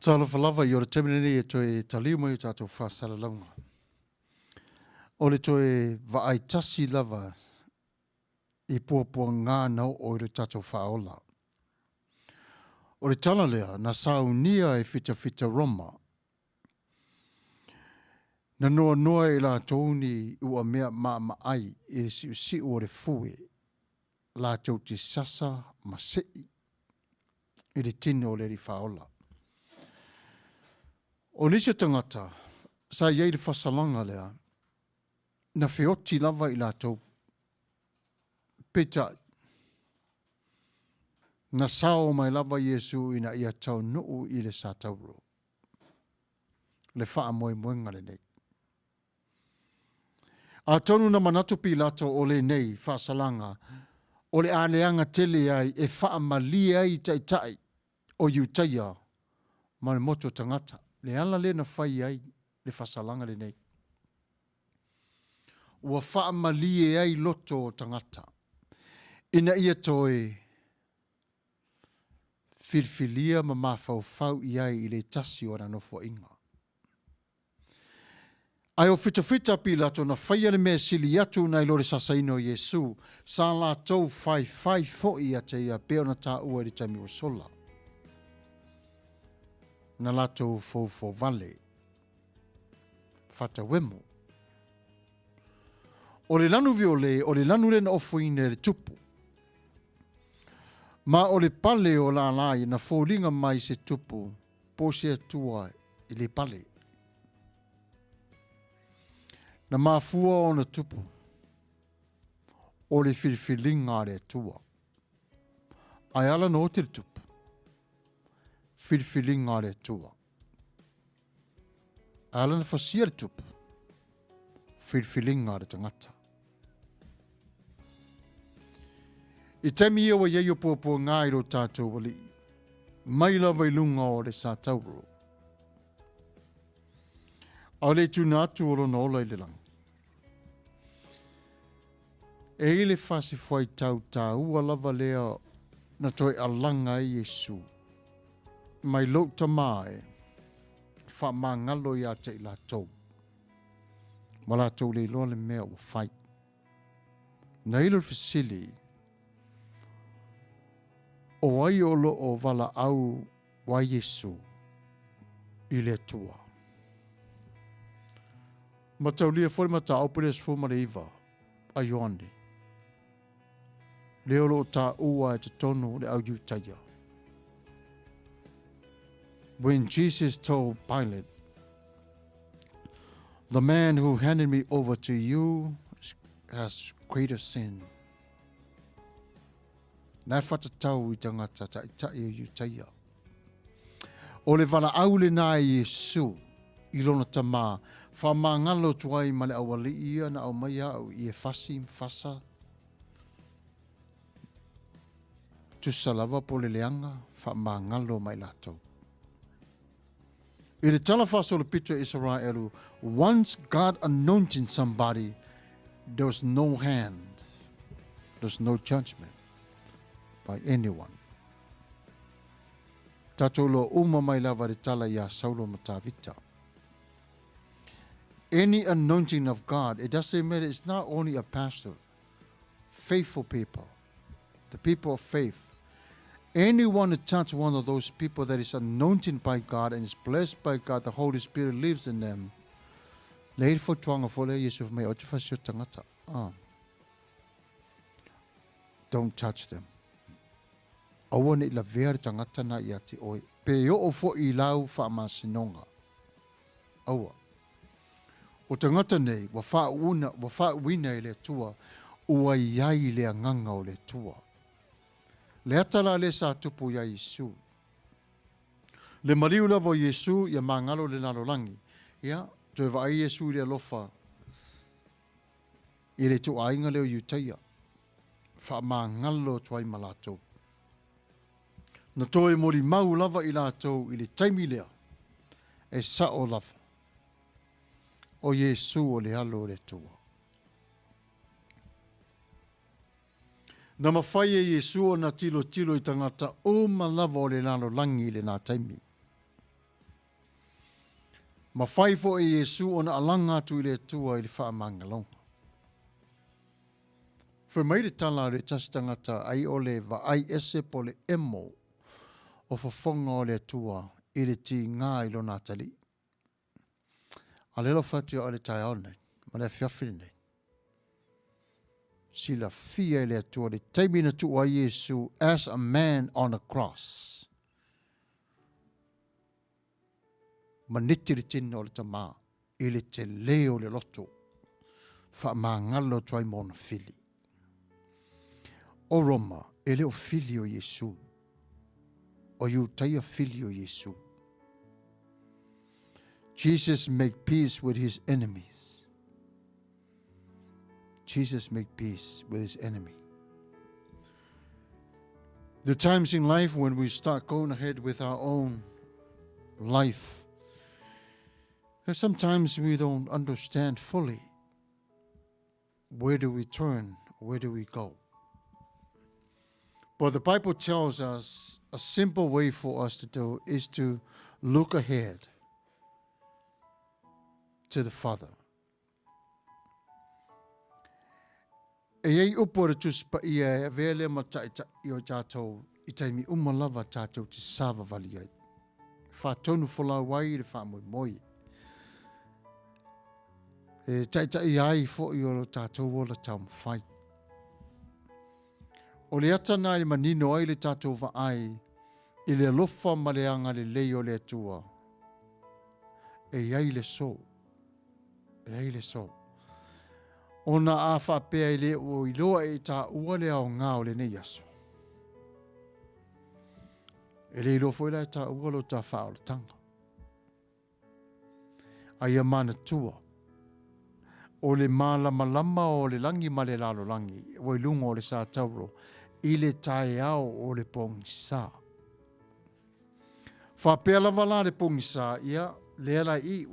Tala falava i o le temenene e toi taliu mai o tātou whasala launga. O le toi vaai tasi lava i puapua ngā nau o i le tātou whaola. O le tala lea na saunia e fita Roma. Na noa noa e la touni ua mea maa ai i le si o le fue. La tau te sasa ma sei i le tine o le ri whaola. O nisi tangata, sa iei le whasalanga lea, na whioti lava i la tau peta. Na sao mai lava Yesu ina ia tau nuu i le sa tauro. Le wha moe moenga le nei. A tonu na manatu pi lato o le nei whasalanga, o le aleanga tele ai e wha malia ai tai o iutaia ma le moto tangata. Le ala le na whai ai le whasalanga le nei. Ua wha malie ai loto o tangata. Ina ia toi filfilia ma mawhau i ai i le tasi o ranofo inga. Ai o fita pi lato na whaia le mea sili atu na ilore sasaino Yesu, sa la tau whai fo i ate ia peo na ta ua di taimi o sola. Na la tau fo vale. Fata wemo. O le lanu viole, o le lanu le na ofuine le tupu. Ma o le pale o la lai na fōlinga mai se tupu, po se atua i le pale. Na mafua o na tupu, o le filfilinga le atua. Ai ala no te tupu, filfilinga le atua. Ala na fasia le tupu, filfilinga le tangata. I temi ia wa yeyo pōpō ngā i ro tātou wali. Mai lava i lunga o le sā tauro. Au le tūna atu o rona ola i le lang. E ile whasi whai tau tā ua lava lea na toi alanga i Yesu. Mai lau ta mai, wha mā ngalo i a te i la tau. Ma la tau le loa le mea o whai. Na ilo fasili, o ai o lo o wala au wa Yesu i le tua. Ma tau lia fori ma ta auperes fuma le iwa a Ioane. Le olo o ta ua e te tono le au yutaya. When Jesus told Pilate, the man who handed me over to you has greater sin. Nai whatatau I tangata ta itai o yutaia. O le wala au le nā Yesu I lona tamā, wha mā ngalo tuai ma le awali ia na au mai au I e whasi mwhasa. Tusalava po le leanga, wha mā ngalo mai latou. I le tala whaso le pito Israelu, once God anointing somebody, there was no hand, there's no judgment by anyone. Tatou lo uma mai lava le tala ia Saulo Matavita. Any anointing of God, it doesn't matter, it's not only a pastor. Faithful people, the people of faith. Anyone who touch one of those people that is anointed by God and is blessed by God, the Holy Spirit lives in them. Leir fo tuanga fo le Yesu mai o te fasio tangata. Don't touch them. Awa ne la ver tangata na ia te oi. Pe o fo I lau wha masinonga. Awa. O tangata nei, wa wha wina I le tua, ua iai le nganga o le tua. Le atala le sa tupu ia Yesu. Le mariu lava Yesu ia mangalo le nalolangi. Ia, toi vai Yesu le alofa. I le tu ainga leo yutaia. Wha mangalo tuai malatou. Na toi mori mau lava I latou I le taimi lea. E sa o lava. O Yesu o le alo le tua. Na mawhai e Yesu o na tilo I tangata o malava o le nalo langi le nā taimi. Ma whai fo e Yesu ona alanga atu i le tua i le whaamangalonga. Wha mai le tala le tasitangata ai o le va ai ese po le emo o whafonga o le tua i le ti ngā i lo nātali. A lelo whatia o le tai au nei, ma le whiawhiri nei. Sila fia i le tua le taimina tu a Yesu as a man on a cross. Maniti le tino o le tamā, i le te leo le loto, wha mā ngalo tuai mona fili. O Roma, e leo fili o Yesu, o yu taia fili o Yesu. Jesus make peace with his enemies. Jesus make peace with his enemy. There are times in life when we start going ahead with our own life. And sometimes we don't understand fully. Where do we turn? Where do we go? But the Bible tells us a simple way for us to do is to look ahead to the Father. E ei upo re tuspa ia e vele ma taita i o tātou i taimi umalawa tātou te sāwa vali ai. Wha tonu whala wai re wha moi moi. E taita i ai fo i o tātou wola tau mwhai. O le ata nā i manino ai le tātou wa ai i le lofa ma le anga le leo le atua. E iai le so. E iai le so. Ona a whapea i le o i loa e tā ua le au ngā o le nei aso. E le ilo fo i lai tā ua lo tā whao le tanga. Ai a mana tua. O le malama lama o le langi ma le lalo langi. O i lunga o le sā tauro. I le tae au o le pongisa. Whapea lava la le pongisa ia lea la i.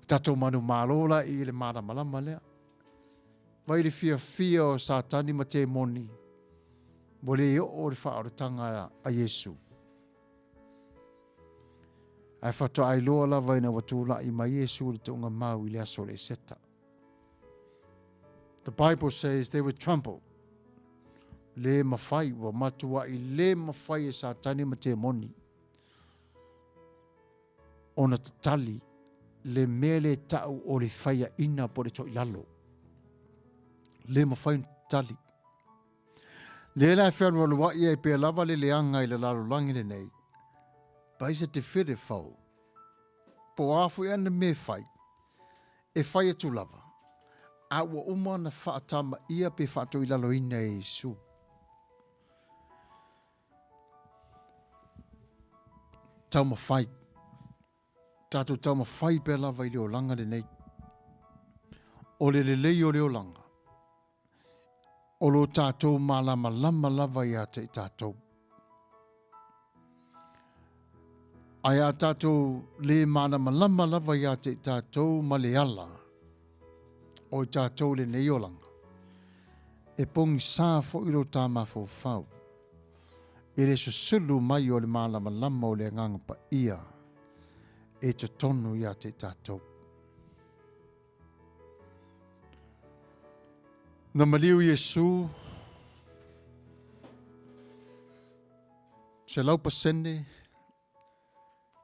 Tato manu malola i le malama lama lea. Vai le fia o Satani ma te moni. Mo le o le whaaratanga a Yesu. Ai whato ai loa la vai na watula i ma Yesu le tunga mau i le aso le seta. The Bible says they were trampled. Le mawhai wa matua i le mawhai e Satani ma te moni. Ona tatali le mele tau o le whaia ina po le to ilalo. Le mawhai tali. Le lai whenua lua ia i pia lava le leanga i le lalo langi le nei. Baisa te whire whau. Po afu i ana me whai. E whai atu lava. A ua uma na whaatama ia pe whaato i lalo ina e Yesu. Tau mawhai. Tātou tau mawhai pe lava i leo langa le nei. O le lei o leo langa. O lo tātou malama lama lava i ate i tātou. Ai a tātou le malama lama lava i ate i tātou ma le ala. O i tātou le neiolanga. E pongi sā fo ilo tā mafo whau. E le susulu mai o le malama lama o le nganga pa ia. E te tonu i ate i tātou. Na maliu Yesu, se lau pasene,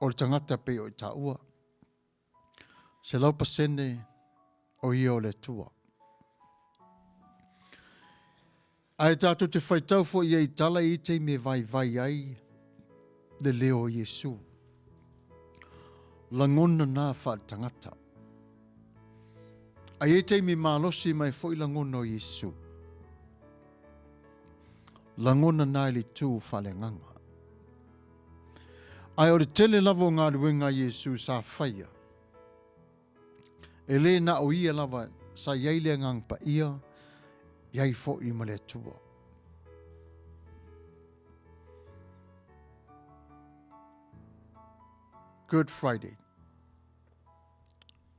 o le tangata pe o i taua. Se lau pasene, o ia o le tua. Ai tātou te whaitau fo ia i tala i te me vai ai, le leo Yesu. Langona nā wha tangata. Ai e te mi malosi mai fo i langona o Yesu. Langona nai li tū whale nganga. Ai o le tele lavo ngā ruenga Yesu sa whaia. E le na o ia lava sa iaile ngang pa ia, iai fo i male tua. Good Friday.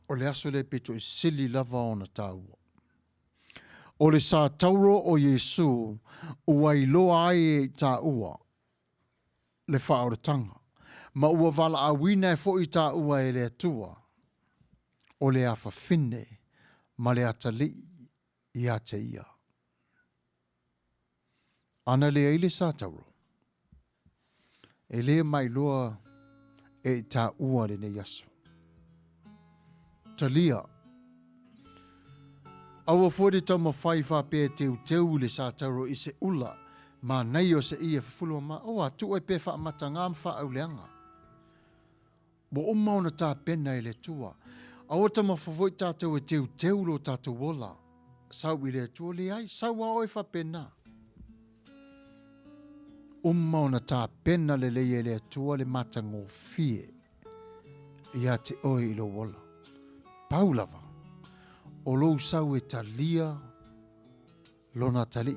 O le aso le pito i sili lava ona tāua. O le sā tauro o Yesu, ua i loa ai e tāua, le whaoratanga. Ma ua wala a wina e fo i tāua e le atua, o le awhawhine ma le atali i a te ia. Ana le eile sa tauro. E le mai loa e ta ua le ne yaso. Talia. Aua fuade tau mawhai whape teu teu le sa tauro i se ula ma nei o se ia fufulu ma oa tu e pe wha mata ngam wha au leanga. Bo umau na tā pena i le tua. Aua ta mawhawoi tātou e teu teu lo tātou wola. Sau i le tua le ai, sau a oi wha pena. Umau na tā pena le leie le tua le mata ngō fie. Ia te oi i lo wola. Paulava. O lou sau e talia lona tali.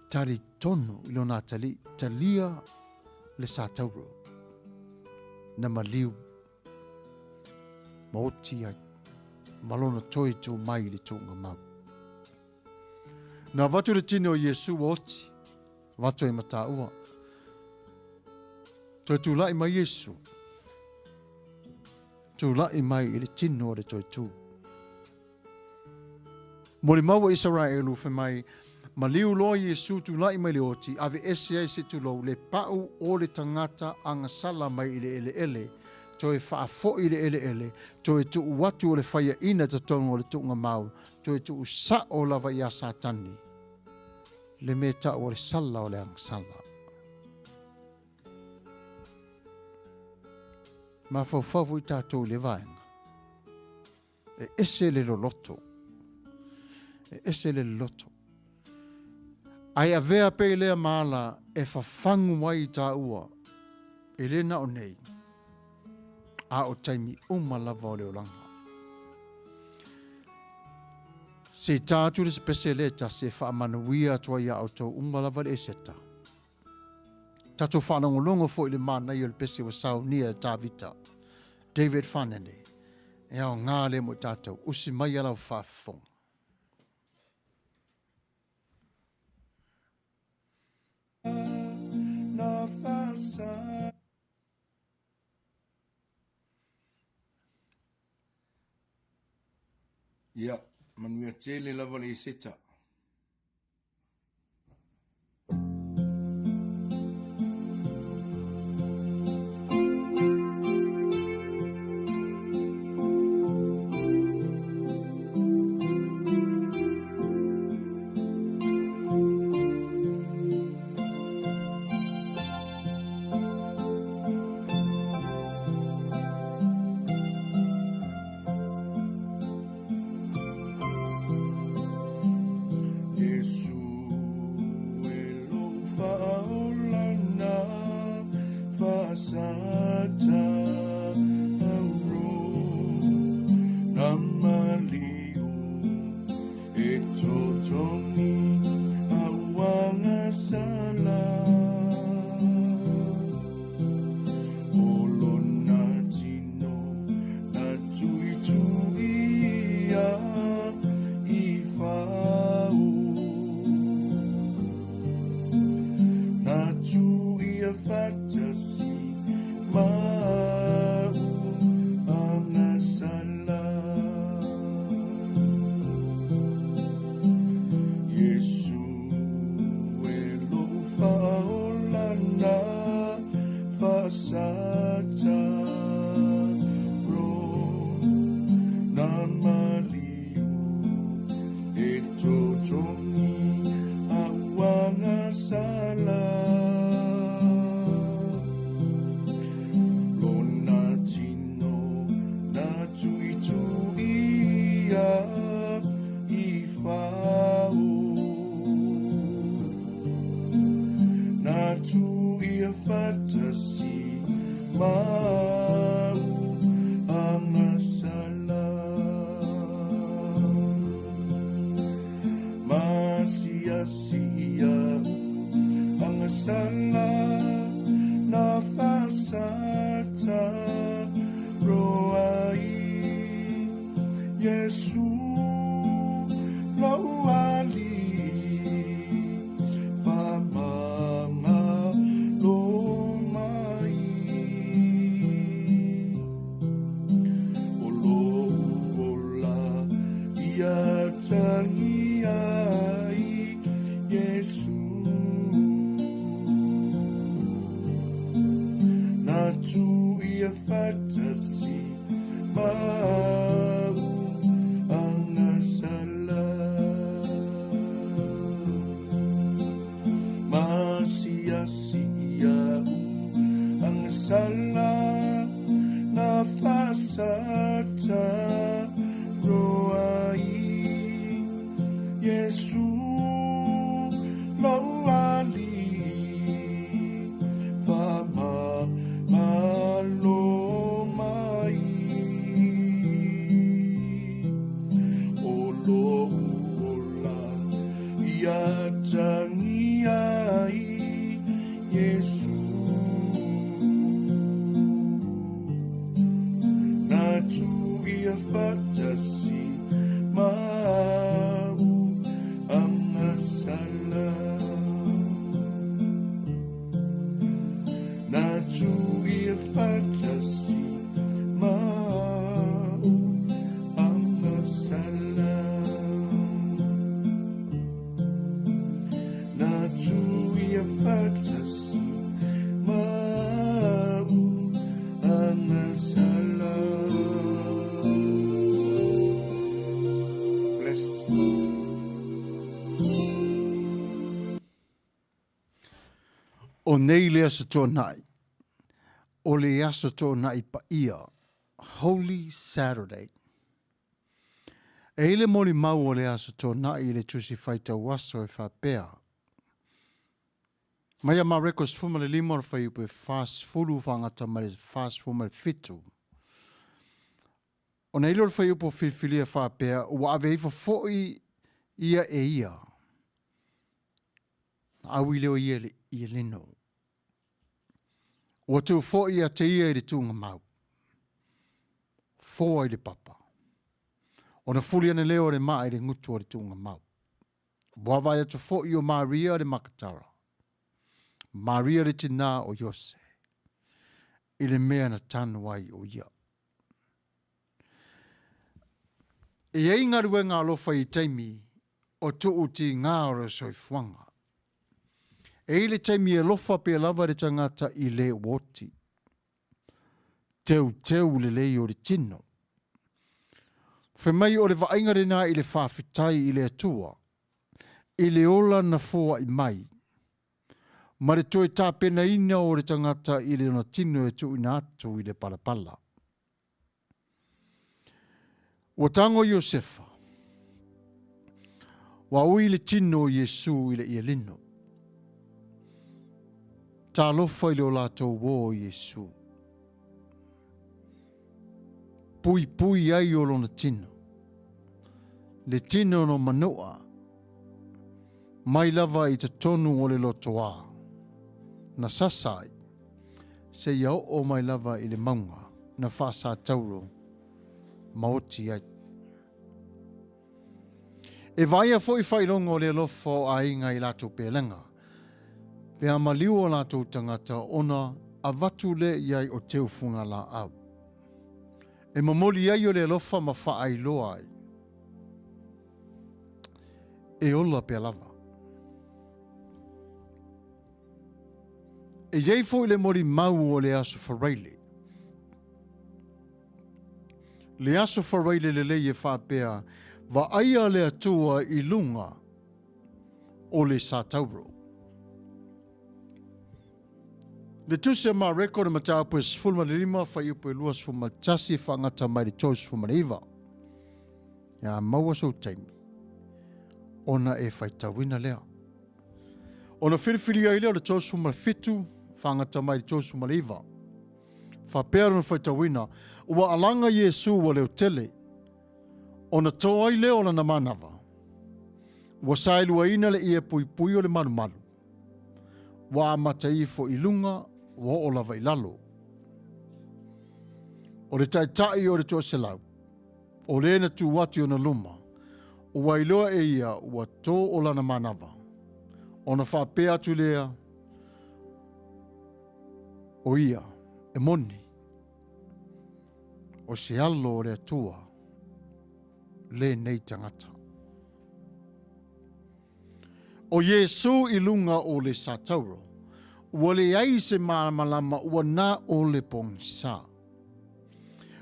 Tari tonu i lona tali. Talia le sa tauro. Na maliu. Maoti ai. Malona toi tō mai le tōnga mau. Na watu le tine o Yesu oti. Watu e mata ua. Toi tūlai mai Yesu. Tūlai mai i le tino o le toi tū. Mo le maua Israelu fe mai, ma liu loa Yesu tūlai mai le oti, ave ese ai se tūlou le pau o le tangata anga sala mai i le ele ele, toi whaafo i le ele ele, toi tu watu o le whaia ina ta tonu o le tuunga mau, toi tu sa o lava i a satani, le me ta o le sala o le anga sala. Ma faufavu i tātou le vaenga, e ese le loloto, ese le loto. Ai a vea pe lea maala e whafangu mai tā ua. E le na o nei. A o taimi lava o leo langa. Se tātu le spese le ta se whaamanuia atua ia o tau lava le eseta. Tato whanangolongo fo i le mana i o le pese wa sau nia tā vita. David Whanene. E au ngā le mo tātou. Usi mai alau whaafonga. Ia, manuia tele lava le seta. tangi ai Yesu na tu ia fatasi mau ang sala masia-sia ang sala na fasata roai Yesu lawali fama malomai olo ola ia tangi ai Yesu na tu ia fatasi mau ang sala na tu ia fatasi mau ang sala na tu ia fatasi mau ang sala. Bless. O nei lea sa tōnai, o le aso tōnai pa ia, Holy Saturday. E ile mori mau o le aso tōnai i le tusi whaita waso e whapea. Mai a rekos fuma le lima o whai upe fast fulu whangata mai fast fuma le fitu. O nei lor whai upo whiwhilia whapea, ua ave ifa foi ia e ia. Awi leo ia le ia lino. Ua tu foi ia te ia i le tunga mau. Foa i le papa. O na fuli ane leo le maa i le ngutu o le tunga mau. Wawai atu foi o Maria le Makatara. Maria le tina o Yose. I le mea na tanu ai o ia. E ei ngarue ngā lofa i teimi o tuu ti ngā ora soifuanga. E le teimi e lofa pe lava le tangata i le woti. Teu le lei o le tino. Whemai o le vainga re nā i le whawhitai i le atua. I le ola na fua i mai. Ma le toe tāpena ina o le tangata i le na tino e tu ina atu i le palapala. Wa tango Iosefa. Wa ui le tino Yesu i le ia lino. Tā lofa i le o lātou wō Yesu. Pui ai o lona tino. Le tino no manoa. Mai lava i te tonu o le lotoa. Na sasai. Se iau o mai lava i le maunga. Na whasa tauro. Maoti ai. E vai a foi whailongo le lofo a inga i lātou pēlenga. Pea maliu o lātou tangata ona a watu le iai o teu funga la au. E mamoli ai o le lofa ma whaai loa ai. E ola pea lava. E iei foi le mori mau o le aso whareile. Le aso whareile le lei e whapea wa aia le atua i lunga o le sātauro. Le tuse ma rekord ma tāpu e sfulma le lima whai upo e luas fuma tasi whangata mai le tos fuma le iwa. Ia maua so taimi. Ona e whai tawina lea. Ona whiriwhiri ai leo le tos fuma le fitu whangata mai le tos fuma le iwa. Whapea na whai tawina. Ua alanga Yesu wa leo tele. Ona tō ai leo na manawa. Ua sailua ina le ia pui o le malu. Wa amata ifo ilunga wa o lava ilalo. O le tai o le tō selau. O le na tu wati o na luma. Ua iloa e ia ua tō o lana manawa. Ona whapea tu lea. O ia e moni. O se alo o le atua. Le nei tangata. O Yesu i lunga o le satauro. Ua le ai se malamalama ua na o le pongsa.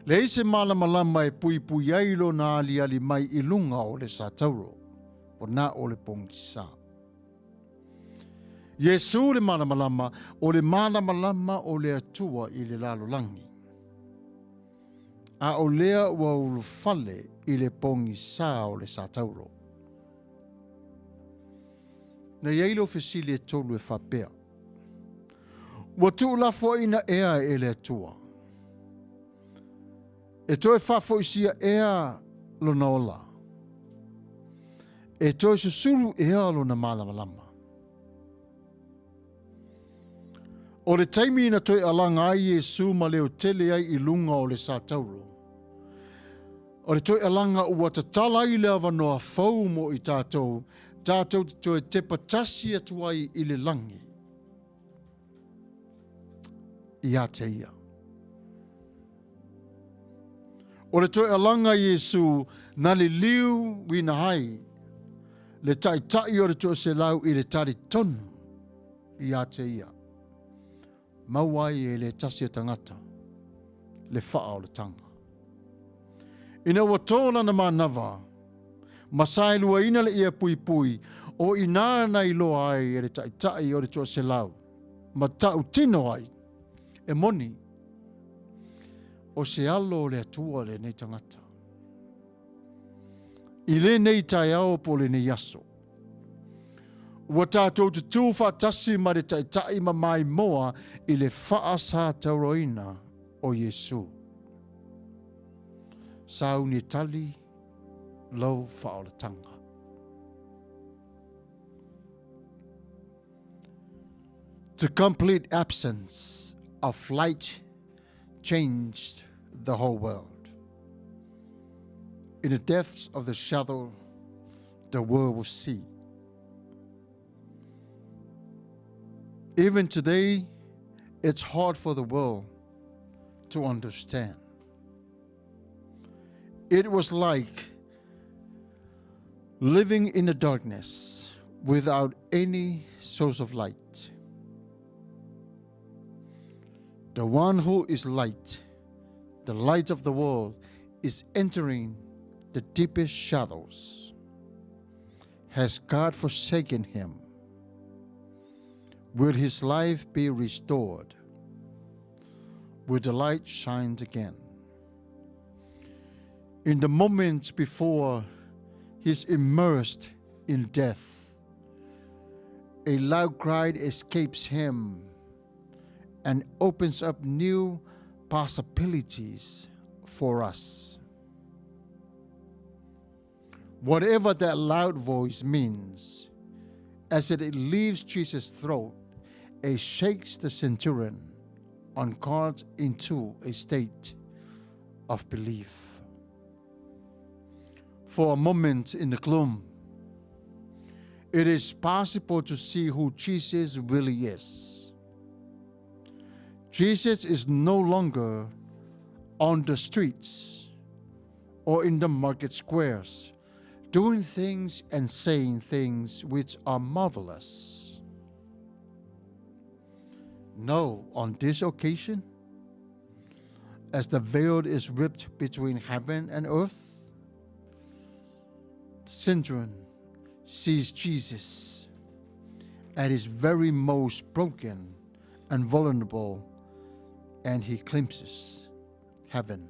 Le ai se malamalama e pui pui ai lo na ali mai i lunga o le satauro. O na o le pongsa. Yesu le malamalama o le malamalama o le atua i le lalolangi. A o lea ua ulufale i le pongisa o le satauro. Na yeilo fesili e tolu e whapea. Ua tuulafo ina ea e le atua. E toi whafo isia ea lo na ola. E toi susuru ea lo na malamalama. O le taimi ina toi alanga ai Yesu ma leo tele ai i lunga o le satauro. O le toi alanga ua tatala i le avanoa fau mo i tātou. Tātou te toi te patasi atuai i le langi. Ia te ia. O le toi alanga Yesu na le liu wina hai. Le tai o le toi se lau i le tari tonu. Ia te ia. Mauai e le tasi tangata. Le faa o le tanga. Ina ua tōna na manawa. Masai lua ina le ia pui pui. O ina na i loa ai e le tai o le toi se lau. Ma tau tino ai. E moni. O se alo le atua le nei tangata. I le nei tai au po le nei yaso. Ua tātou te tūwha tasi ma le tai ma mai moa i le wha sa tauroina o Yesu. Sau ni tali lau whaolatanga. The complete absence of light changed the whole world. In the depths of the shadow, the world will see. Even today, it's hard for the world to understand. It was like living in the darkness without any source of light. The one who is light, the light of the world, is entering the deepest shadows. Has God forsaken him? Will his life be restored? Will the light shine again? In the moments before he's immersed in death, a loud cry escapes him and opens up new possibilities for us. Whatever that loud voice means, as it leaves Jesus' throat, it shakes the centurion on guard into a state of belief. For a moment in the gloom, it is possible to see who Jesus really is. Jesus is no longer on the streets or in the market squares, doing things and saying things which are marvelous. No, on this occasion, as the veil is ripped between heaven and earth, the centurion sees Jesus at his very most broken and vulnerable, and he glimpses heaven.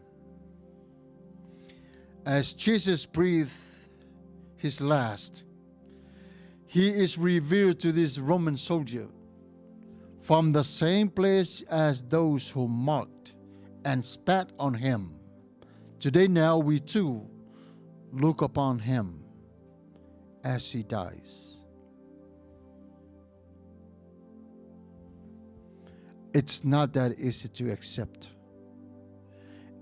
As Jesus breathes his last, he is revealed to this Roman soldier from the same place as those who mocked and spat on him. Today now we too look upon him as he dies. It's not that easy to accept.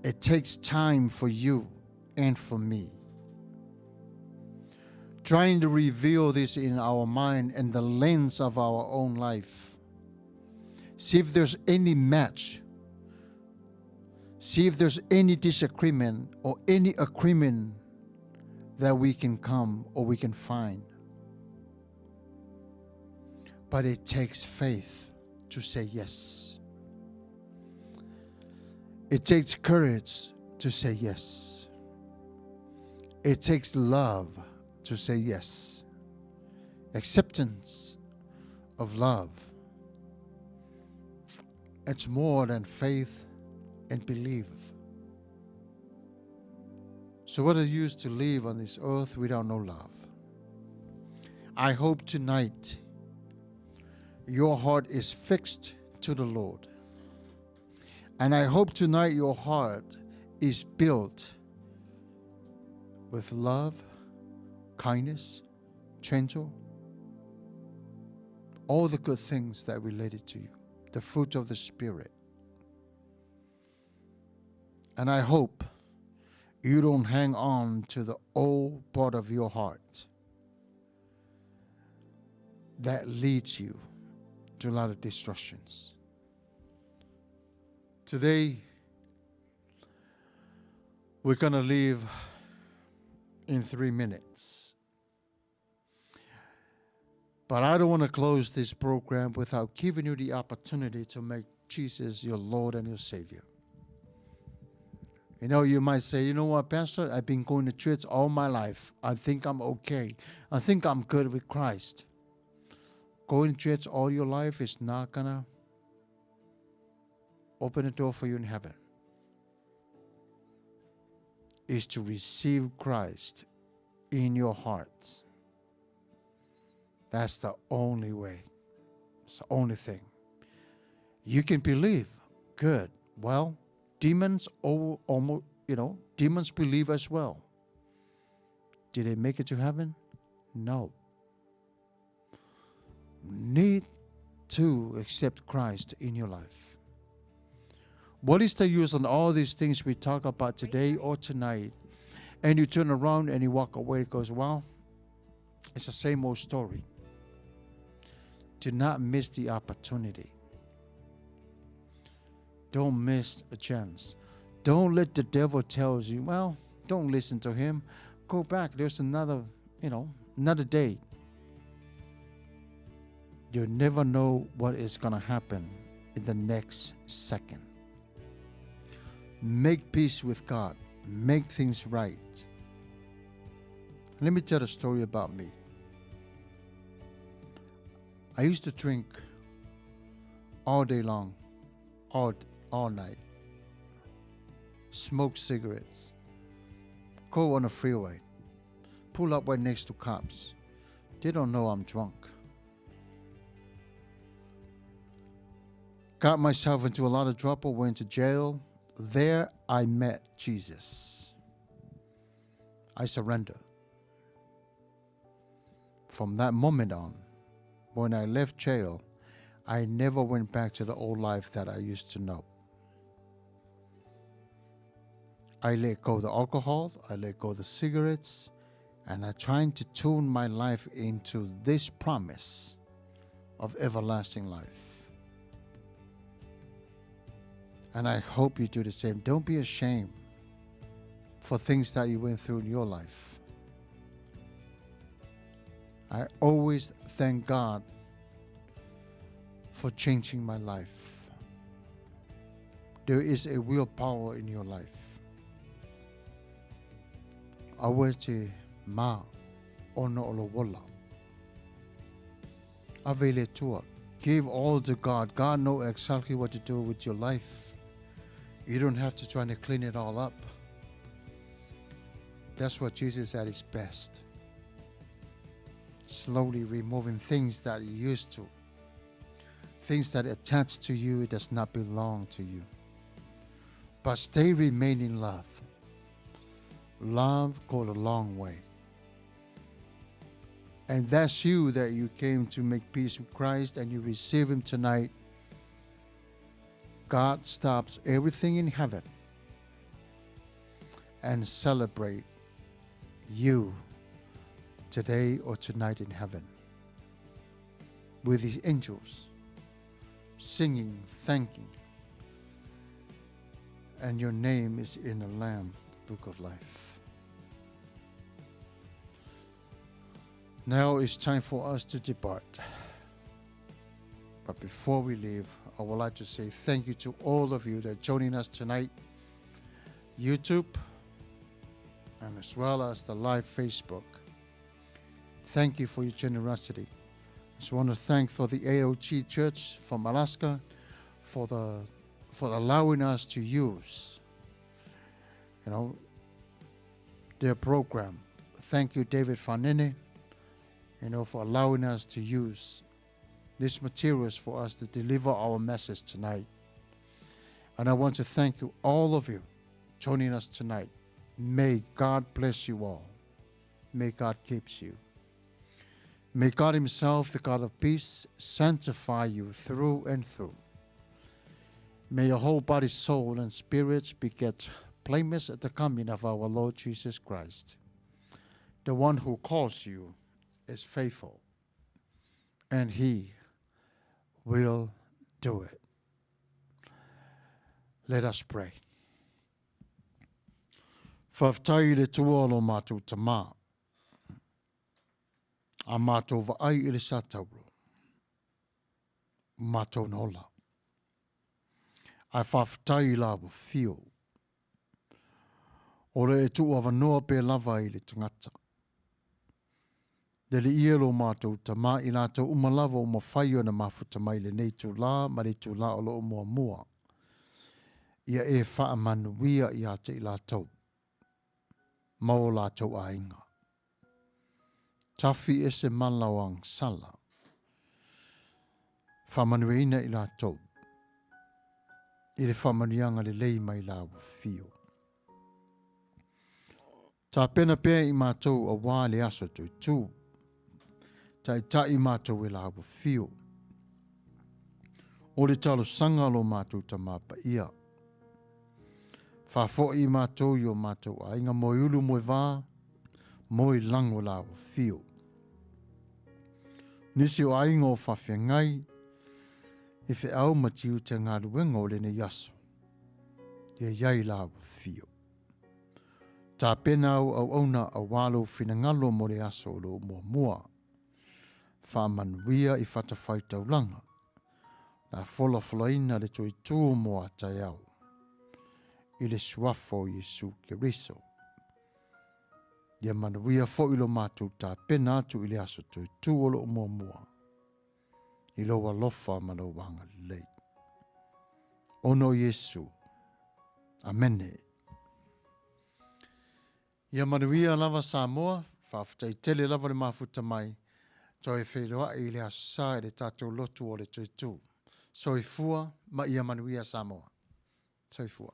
It takes time for you and for me. Trying to reveal this in our mind and the lens of our own life. See if there's any match. See if there's any disagreement or any agreement that we can come or we can find. But it takes faith to say yes. It takes courage to say yes. It takes love to say yes. Acceptance of love. It's more than faith and belief. So what it is to live on this earth without no love? I hope tonight your heart is fixed to the Lord. And I hope tonight your heart is built with love, kindness, gentle, all the good things that related to you, the fruit of the Spirit. And I hope you don't hang on to the old part of your heart that leads you to a lot of destructions. Today, we're going to leave in 3 minutes. But I don't want to close this program without giving you the opportunity to make Jesus your Lord and your Savior. You know, you might say, you know what, Pastor, I've been going to church all my life. I think I'm okay. I think I'm good with Christ. Going to church all your life is not going to open the door for you in heaven. Is to receive Christ in your heart. That's the only way. It's the only thing. You can believe. Good. Well, demons almost, demons believe as well. Did they make it to heaven? No. Need to accept Christ in your life. What is the use on all these things we talk about today or tonight, and you turn around and you walk away and goes, well, it's the same old story. Do not miss the opportunity. Don't miss a chance. Don't let the devil tell you, well, don't listen to him. Go back. There's another day. You never know what is going to happen in the next second. Make peace with God. Make things right. Let me tell a story about me. I used to drink all day long, all night. Smoke cigarettes. Go on the freeway. Pull up right next to cops. They don't know I'm drunk. Got myself into a lot of trouble, went to jail. There I met Jesus. I surrendered. From that moment on, when I left jail, I never went back to the old life that I used to know. I let go of the alcohol, I let go of the cigarettes, and I'm trying to tune my life into this promise of everlasting life. And I hope you do the same. Don't be ashamed for things that you went through in your life. I always thank God for changing my life. There is a real power in your life. Aweche ma ono olowola. Avele tua. Give all to God. God knows exactly what to do with your life. You don't have to try to clean it all up. That's what Jesus at his best. Slowly removing things that you used to. Things that attach to you, it does not belong to you. But stay remain in love. Love goes a long way. And that's you, that you came to make peace with Christ and you receive him tonight. God stops everything in heaven and celebrate you today or tonight in heaven with his angels singing, thanking, and your name is in the Lamb book of life. Now it's time for us to depart. But before we leave, I would like to say thank you to all of you that are joining us tonight, YouTube, and as well as the live Facebook. Thank you for your generosity. I just want to thank for the AOG Church from Alaska for allowing us to use, their program. Thank you, David Fanene, for allowing us to use these materials for us to deliver our message tonight. And I want to thank you, all of you, joining us tonight. May God bless you all. May God keep you. May God Himself, the God of peace, sanctify you through and through. May your whole body, soul, and spirits be kept blameless at the coming of our Lord Jesus Christ. The one who calls you is faithful, and He will do it. Let us pray. Whaftai le tua lo mātou tamā. A mātou vaai i le sātauro. Mātou nola. Ai whaftai la wa whio. Ore e tua wanoa pe lava i le tangata. Dele ia lo mātou tamā i lātou umalawa o mawhai o na mafuta mai le nei tū la, ma le tū la o lo mua mua. Ia e wha manuia i ate i lātou. Mao lātou a inga. Tafi e se malawang sala. Whamanuina i lātou. I le whamanianga le lei mai la whio. Tā pena pēr i mātou a wā le aso tui tū. Ta i mātou e la whio. O le talo sanga lo mātou ta māpa ia. Whafo i mātou i o mātou a inga moi ulu moi wā, moi lango la whio. Nisi o ainga o whawhia ngai, e whi au matiu te ngā ruenga o le ne yaso. Ia iai la whio. Tā pena au auna a wālo whina ngalo mo le aso lo mua mua. Whamanuia i whatawhai taulanga. Nā whola ina le toi tū moa tai au. I le suafo Yesu Keriso. Ia manuia fo ilo mātou tā pena atu i le aso toi tū o lo mua mua. I lo walofa ma lo wanga lei. Ono Yesu. Amene. Ia manuia lava Samoa, whaftai tele lava le mafuta mai, toi wheroa i le asa i le tātou lotu o le toi tū. Soifua ma ia manuia Samoa. Soifua.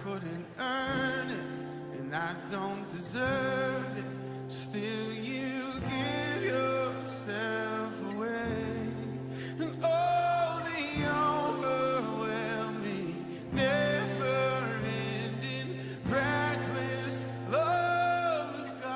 Couldn't earn it, and I don't deserve it. Still, you give yourself away, and all the overwhelming, never-ending, reckless love of God.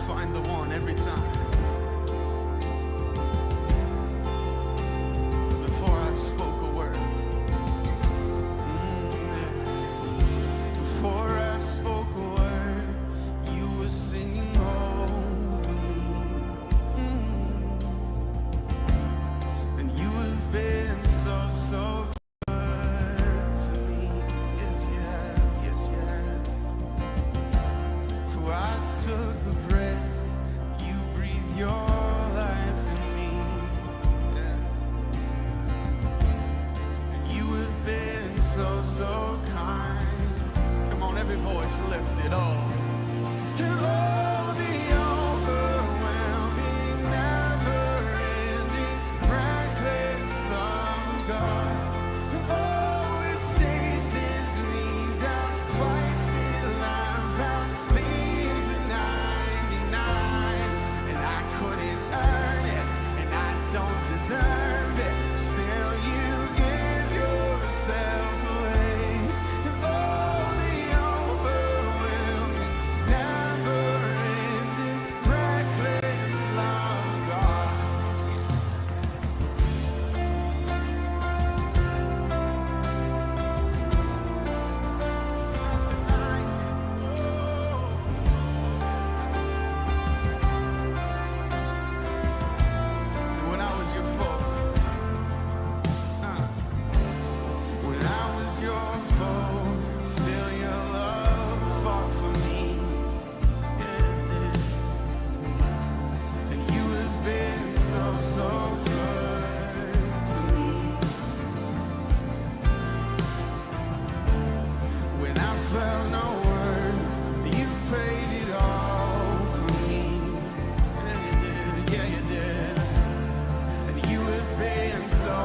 Find the one every time. So before I spoke a word, before I spoke a word, you were singing over me. And you have been so good to me. Yes, you have, yes, you have. For I took a breath, you your life in me. Yeah. You have been so kind. Come on, every voice lift it all. And all the overwhelming, never-ending, reckless love of God. And oh, it chases me down, fights till I'm found, leaves the 99. And I couldn't earn it, and I don't deserve it. Still, you give yourself away. And all the overwhelming, never-ending, reckless love of God. There's nothing like it. So when I was your foe, when I was your foe, still your love fought for me. Yeah, it did. And you have been so good to me. When I felt no worth, you paid it all for me. Yeah, you did. Yeah, you did. And you have been so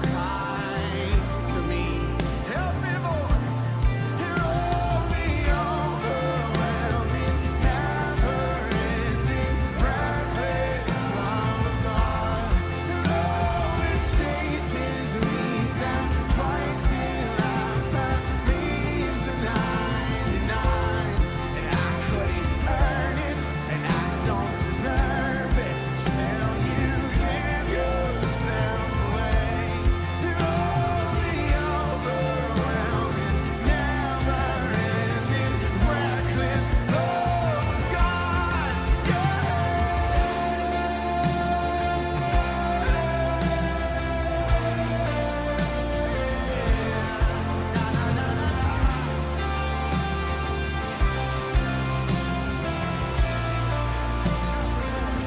kind to me. Every voice, hear all the overwhelming, never-ending, reckless love of God. And oh, it chases me down, fights till I'm found, leaves the 99. And I couldn't earn it, and I don't deserve it. Still, you give yourself away. And all the overwhelming, never-ending, reckless love of God.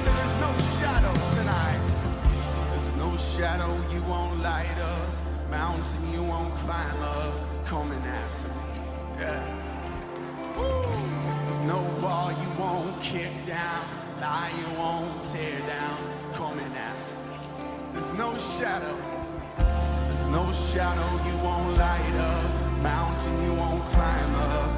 So there's no shadow tonight. There's no shadow you won't light up, mountain you won't climb up, coming after me. Yeah. Woo. There's no wall you won't kick down, lie you won't tear down, coming after me. There's no shadow. There's no shadow you won't light up, mountain you won't climb up,